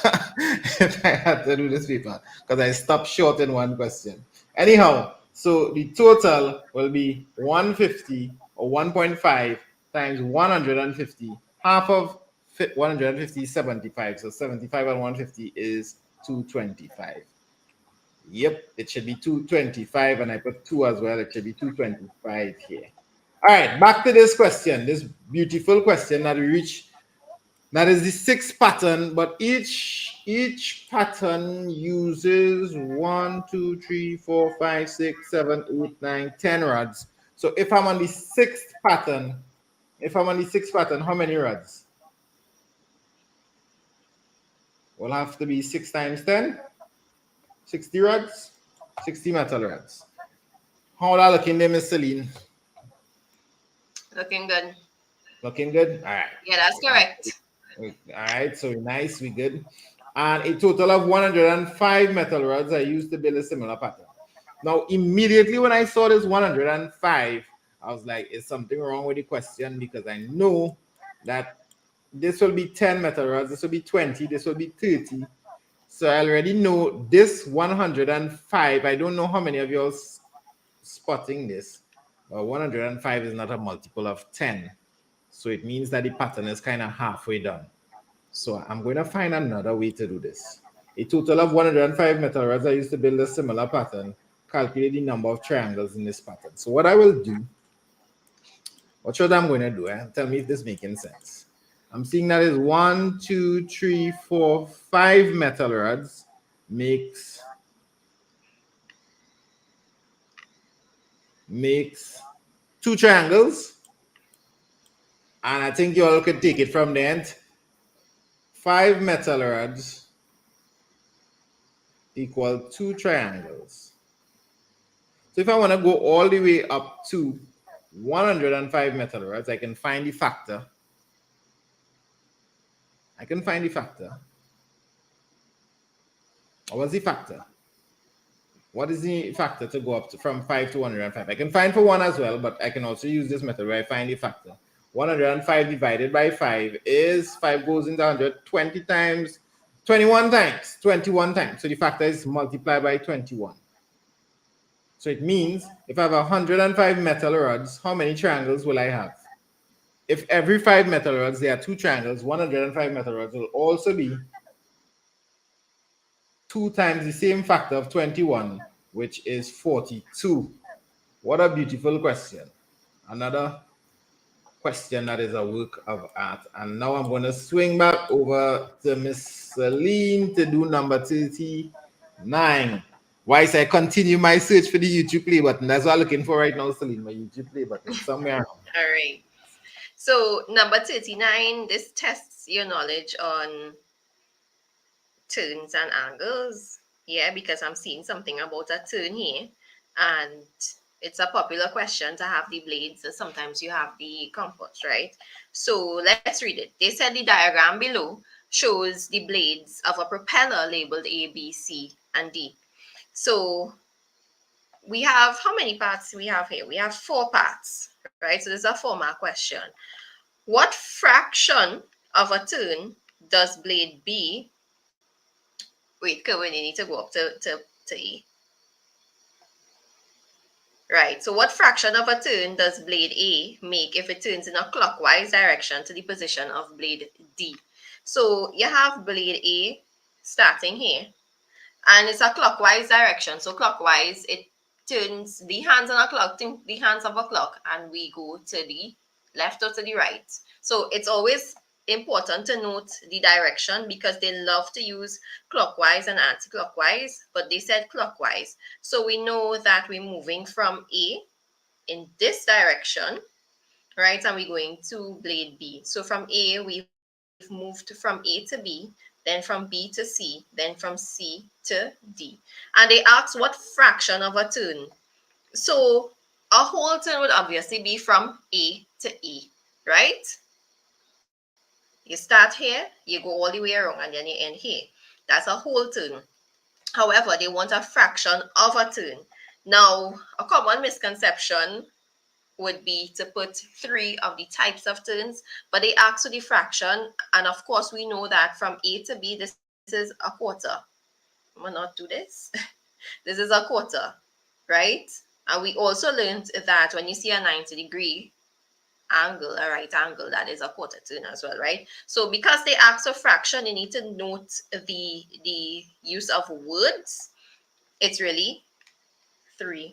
if I had to do this paper, because I stopped short in 1 question. Anyhow, so the total will be 150 or 1.5 times 150. Half of 150 is 75. So 75 and 150 is 225. Yep, it should be 225, and I put 2 as well. It should be 225 here. All right, back to this question, this beautiful question that we reached. That is the 6th pattern, but each pattern uses 1, 2, 3, 4, 5, 6, 7, 8, 9, 10 rods. So if I'm on the 6th pattern, how many rods? Will have to be 6 times 10, 60 rods, 60 metal rods. How are looking there, Miss Celine? Looking good. Looking good? All right. Yeah, that's correct. All right, so nice, we good. And a total of 105 metal rods are used to build a similar pattern. Now, immediately when I saw this 105, I was like, is something wrong with the question? Because I know that this will be 10 metal rods, this will be 20, this will be 30. So I already know this 105. I don't know how many of you are spotting this. 105 is not a multiple of 10. So it means that the pattern is kind of halfway done. So I'm going to find another way to do this. A total of 105 metal rods are used to build a similar pattern. Calculate the number of triangles in this pattern. So what I will do, what should I'm going to do? Tell me if this is making sense. I'm seeing that is 1, 2, 3, 4, 5 metal rods makes 2 triangles. And I think you all could take it from there. 5 metal rods equal 2 triangles. So if I want to go all the way up to 105 metal rods, I can find the factor. What's the factor? What is the factor to go up to from 5 to 105? I can find for 1 as well, but I can also use this method where I find the factor. 105 divided by 5 is 5 goes into 100 20 times, 21 times. So the factor is multiplied by 21. So it means if I have 105 metal rods, how many triangles will I have? If every 5 metal rods there are 2 triangles, 105 metal rods will also be 2 times the same factor of 21, which is 42. What a beautiful question. Another question that is a work of art. And now I'm going to swing back over to Miss Celine to do number 39. Whilst I continue my search for the YouTube play button. That's what I'm looking for right now, Celine, my YouTube play button somewhere. All right. So number 39, this tests your knowledge on turns and angles. Yeah, because I'm seeing something about a turn here. And it's a popular question to have the blades. Sometimes you have the compass, right? So let's read it. They said the diagram below shows the blades of a propeller labeled A, B, C, and D. So we have, how many parts we have here? We have 4 parts, right? So this is a 4-mark question. What fraction of a turn does blade B? Wait, Kerwin, you need to go up to E. Right, so what fraction of a turn does blade A make if it turns in a clockwise direction to the position of blade D? So you have blade A starting here, and it's a clockwise direction. So clockwise, it turns the hands on a clock, the hands of a clock, and we go to the left or to the right. So it's always important to note the direction because they love to use clockwise and anti-clockwise, but they said clockwise. So we know that we're moving from A in this direction, right? And we're going to blade B. So from A, we've moved from A to B, then from B to C, then from C to D. And they asked what fraction of a turn. So a whole turn would obviously be from A to E, right? You start here, you go all the way around, and then you end here. That's a whole turn. However, they want a fraction of a turn. Now, a common misconception would be to put 3 of the types of turns, but they ask for the fraction. And of course, we know that from A to B, this is a quarter. I'm going to not do this. This is a quarter, right? And we also learned that when you see a 90-degree angle, a right angle, that is a quarter turn as well, right? So because they ask a fraction, you need to note the use of words. It's really 3/4.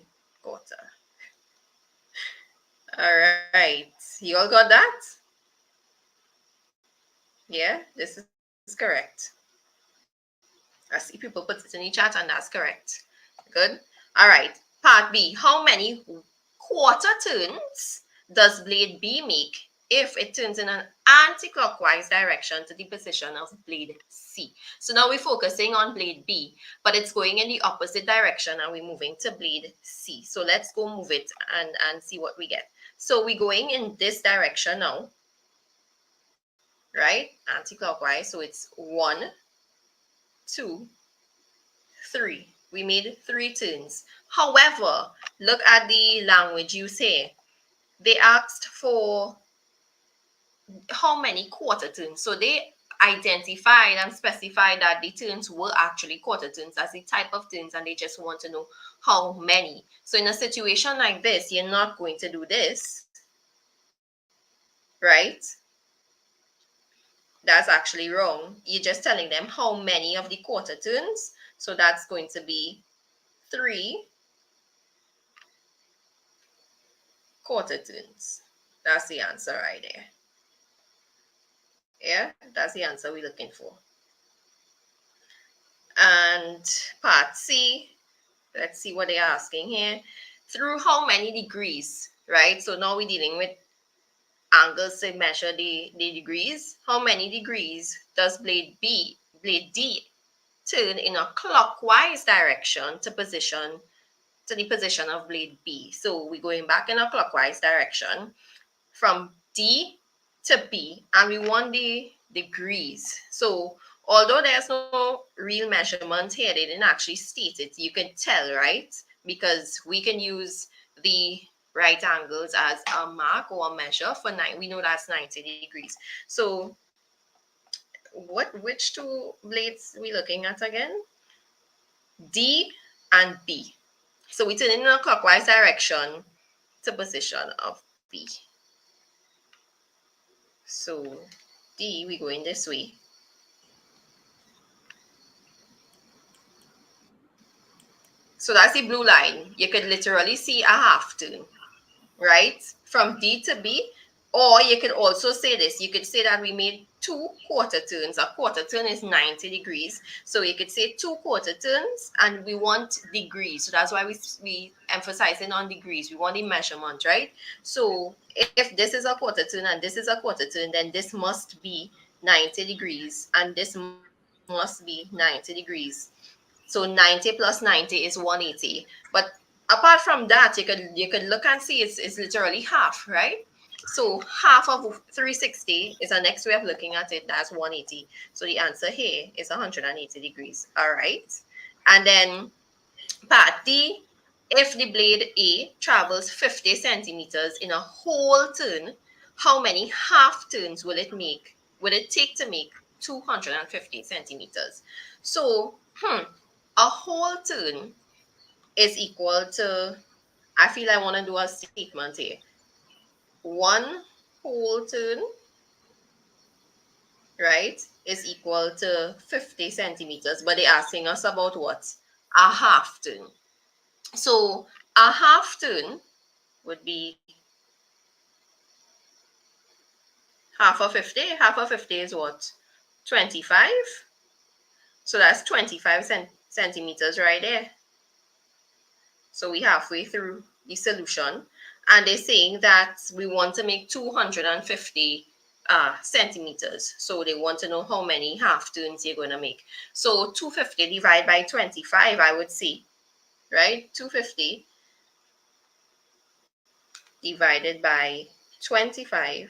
All right, you all got that? Yeah, this is correct. I see people put it in the chat, and that's correct. Good. All right, part B. How many quarter turns does blade B make if it turns in an anti-clockwise direction to the position of blade C. So now we're focusing on blade B, but it's going in the opposite direction and we're moving to blade C. So let's go move it and see what we get. So we're going in this direction now, right? Anti-clockwise. So it's 1, 2, 3. We made 3 turns. However, look at the language you say. They asked for how many quarter turns. So they identified and specified that the turns were actually quarter turns as the type of turns, and they just want to know how many. So in a situation like this, you're not going to do this, right? That's actually wrong. You're just telling them how many of the quarter turns. So that's going to be 3 quarter turns. That's the answer right there. Yeah, that's the answer we're looking for. And part C, let's see what they're asking here. Through how many degrees, right? So now we're dealing with angles to measure the degrees. How many degrees does blade D turn in a clockwise direction to the position of blade B? So we're going back in a clockwise direction from D to B, and we want the degrees. So although there's no real measurement here, they didn't actually state it, you can tell, right? Because we can use the right angles as a mark or a measure for 9. We know that's 90 degrees. So which 2 blades we looking at again? D and B. So we turn in a clockwise direction to position of B. So D, we going this way. So that's the blue line. You could literally see a half turn, right? From D to B. Or you could also say this. You could say that we made 2 quarter turns. A quarter turn is 90 degrees. So you could say 2 quarter turns, and we want degrees. So that's why we emphasizing on degrees. We want the measurement, right? So if this is a quarter turn and this is a quarter turn, then this must be 90 degrees and this must be 90 degrees. So 90 plus 90 is 180. But apart from that, you could look and see it's literally half, right? So half of 360 is our next way of looking at it. That's 180. So the answer here is 180 degrees. All right. And then part D, if the blade A travels 50 centimeters in a whole turn, how many half turns will it take to make 250 centimeters? So, a whole turn is equal to, I feel I want to do a statement here. 1 whole turn, right, is equal to 50 centimeters. But they're asking us about what? A half turn. So a half turn would be half of 50. Half of 50 is what? 25. So that's 25 centimeters right there. So we're halfway through the solution. And they're saying that we want to make 250 centimeters. So they want to know how many half turns you're going to make. So 250 divided by 25, I would say, right? 250 divided by 25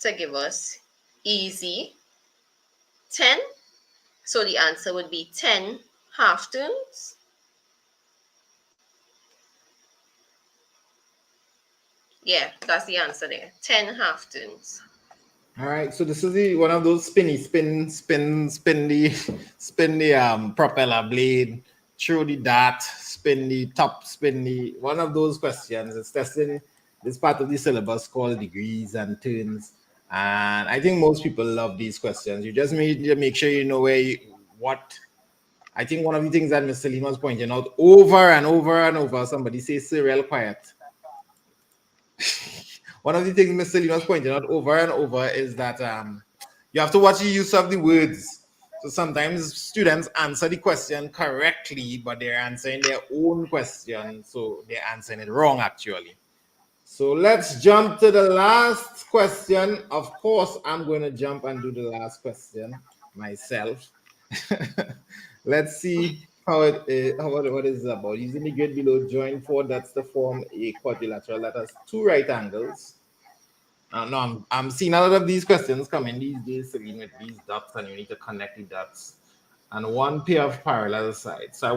to give us easy 10. So the answer would be 10 half turns. Yeah, that's the answer there. 10 half turns. All right, so this is one of those spin the propeller blade, throw the dart, spin the top, one of those questions. It's testing this part of the syllabus called degrees and turns. And I think most people love these questions. You just need to make sure you know what. I think one of the things that Miss Celine was pointing out over and over and over, somebody say real quiet. One of the things Miss Celine was pointing out over and over is that you have to watch the use of the words. So sometimes students answer the question correctly, but they're answering their own question. So they're answering it wrong, actually. So let's jump to the last question. Of course, I'm going to jump and do the last question myself. Let's see how it is, what is it about. Using the grid below, join four dots to form a quadrilateral that has two right angles. No, I'm seeing a lot of these questions coming these days, Celine, with these dots, and you need to connect the dots. And one pair of parallel sides. So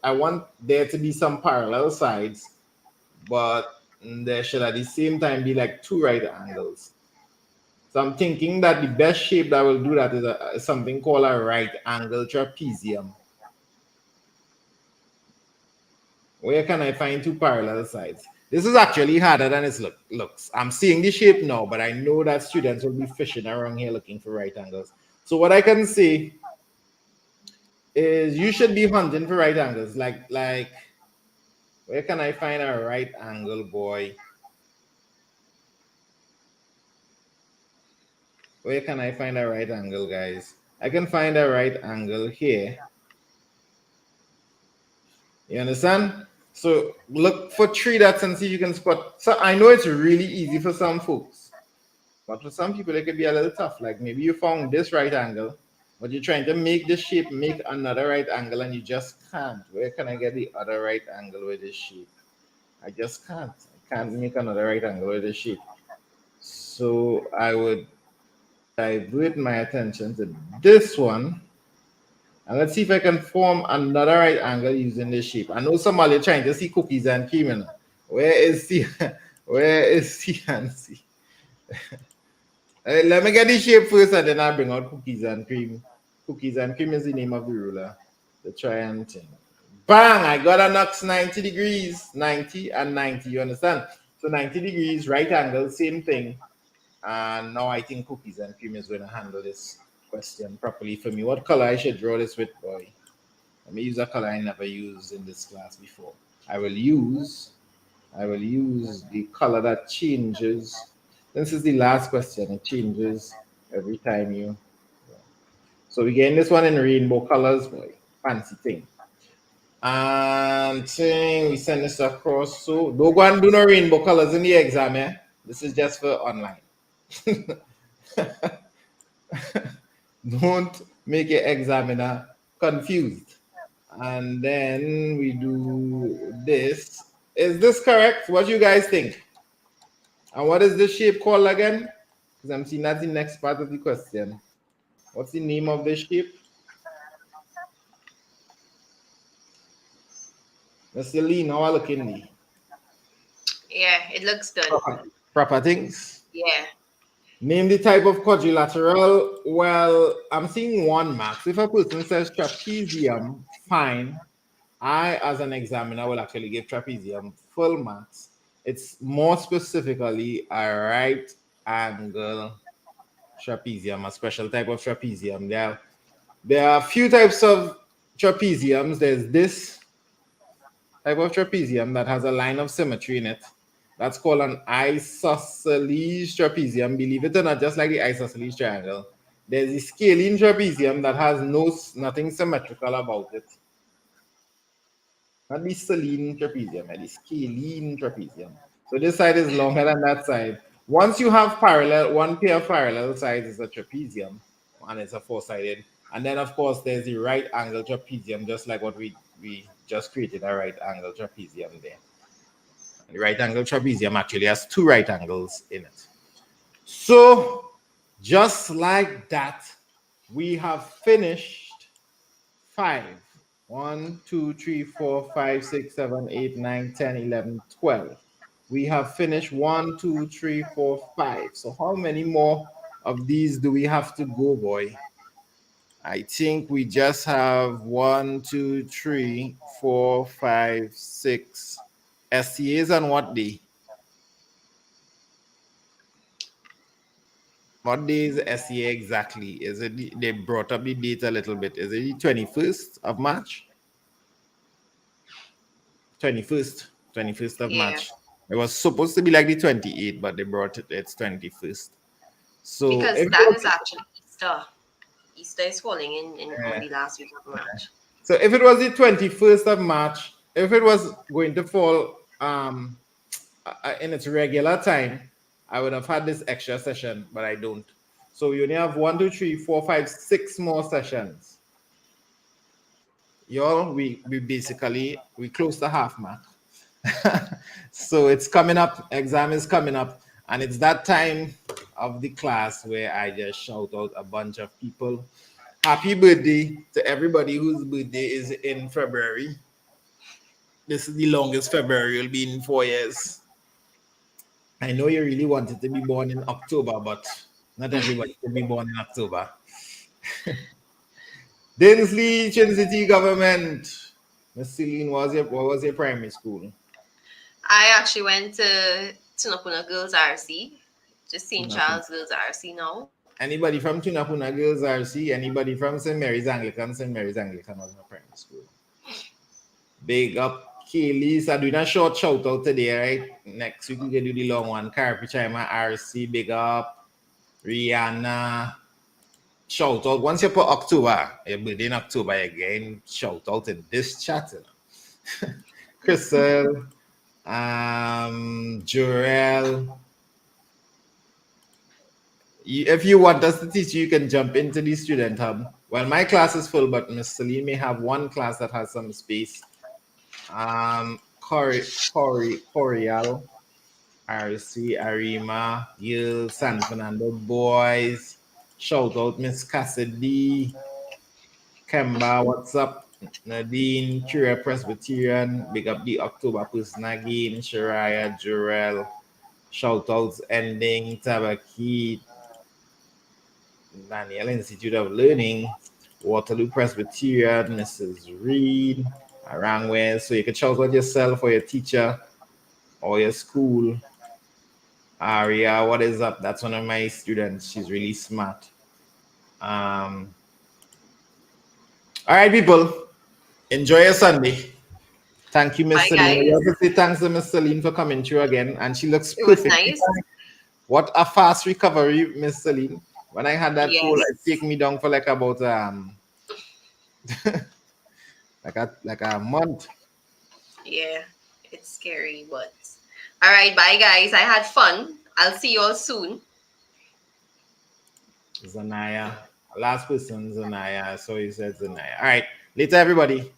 I want there to be some parallel sides, but there should at the same time be like two right angles. So I'm thinking that the best shape that will do that is something called a right angle trapezium. Where can I find two parallel sides? This is actually harder than it looks. I'm seeing the shape now, but I know that students will be fishing around here looking for right angles. So what I can say is you should be hunting for right angles. Like where can I find a right angle, boy? Where can I find a right angle, guys? I can find a right angle here. You understand? So look for three dots and see if you can spot. So I know it's really easy for some folks, but for some people it could be a little tough. Like maybe you found this right angle, but you're trying to make this shape make another right angle and you just can't. Where can I get the other right angle with this shape? I just can't. I can't make another right angle with this shape. So I would divert my attention to this one. And let's see if I can form another right angle using this shape. I know somebody trying to see cookies and cream. You know. Where is C? Where is C and C? Let me get the shape first and then I'll bring out cookies and cream. Cookies and cream is the name of the ruler. The triangle thing. Bang! I got a Knox 90 degrees. 90 and 90. You understand? So 90 degrees, right angle, same thing. And now I think cookies and cream is going to handle this question properly for me. What color I should draw this with, boy? Let me use a color I never used in this class before. I will use the color that changes. This is the last question. It changes every time you. So we getting this one in rainbow colors, boy. Fancy thing. And we send this across. So don't go and do no rainbow colors in the exam, yeah? This is just for online. Don't make your examiner confused. And then we do this. Is this correct? What do you guys think? And what is this shape called again? Because I'm seeing that's the next part of the question. What's the name of this shape? Miss Celine, how are you looking? Yeah, it looks good. Proper things? Yeah. Name the type of quadrilateral. Well, I'm seeing one mark. If a person says trapezium, fine. I, as an examiner, will actually give trapezium full marks. It's more specifically a right angle trapezium, a special type of trapezium. There are a few types of trapeziums. There's this type of trapezium that has a line of symmetry in it. That's called an isosceles trapezium. Believe it or not, just like the isosceles triangle. There's the scalene trapezium that has nothing symmetrical about it. Not the Celine trapezium, but the scalene trapezium. So this side is longer than that side. Once you have one pair of parallel sides is a trapezium, and it's a four-sided. And then, of course, there's the right angle trapezium, just like what we just created a right angle trapezium there. The right angle trapezium actually has two right angles in it. So, just like that, we have finished 5. 1, 2, 3, 4, 5, 6, 7, 8, 9, 10, 11, 12. We have finished 1, 2, 3, 4, 5. So how many more of these do we have to go, boy? I think we just have 1, 2, 3, 4, 5, 6 SCAs on what day? What day is SCA exactly? Is it they brought up the date a little bit? Is it the 21st of March? 21st of March. It was supposed to be like the 28th, but they brought it's 21st. So because that is actually Easter. Easter is falling in on the last week of March. So if it was the 21st of March, if it was going to fall in its regular time, I would have had this extra session, but I don't. So we only have 1, 2, 3, 4, 5, 6 more sessions. Y'all, we basically we close the half mark. So it's coming up, exam is coming up, and it's that time of the class where I just shout out a bunch of people. Happy birthday to everybody whose birthday is in February. This is the longest February will be in 4 years. I know you really wanted to be born in October, but not everybody can be born in October. Dinsley, City Government. Miss Celine, what was your primary school? I actually went to Tunapuna Girls RC, just St. Tunapuna. Charles Girls RC now. Anybody from Tunapuna Girls RC? Anybody from St. Mary's Anglican? St. Mary's Anglican was my primary school. Big up Kaylee. So doing a short shout out today, right? Next week we can do the long one. Carpy Chima RC, big up. Rihanna. Shout out. Once you put October, your birthday in October again, shout out in this chat. Crystal, Jorel. If you want us to teach you, you can jump into the student hub. Well, my class is full, but Miss Celine may have one class that has some space. Corial, RC, Arima, Yale, San Fernando Boys. Shout out Miss Cassidy, Kemba, what's up? Nadine, Curia Presbyterian, big up the October person again, Shariah, Jorel. Shout outs ending, Tabaki, Daniel Institute of Learning, Waterloo Presbyterian, Mrs. Reed, Arangway. So you can shout out yourself or your teacher or your school. Aria, what is up? That's one of my students. She's really smart. All right, people. Enjoy your Sunday. Thank you, Miss Bye, Celine. We guys. have to say thanks to Miss Celine for coming through again. And she looks It was perfect. nice. What a fast recovery, Miss Celine. When I had that cold, Yes. it took me down for like about like a month. Yeah, it's scary, but all right, bye guys. I had fun. I'll see you all soon. Zanaya. Last person, Zanaya. So you said Zanaya. All right. Later, everybody.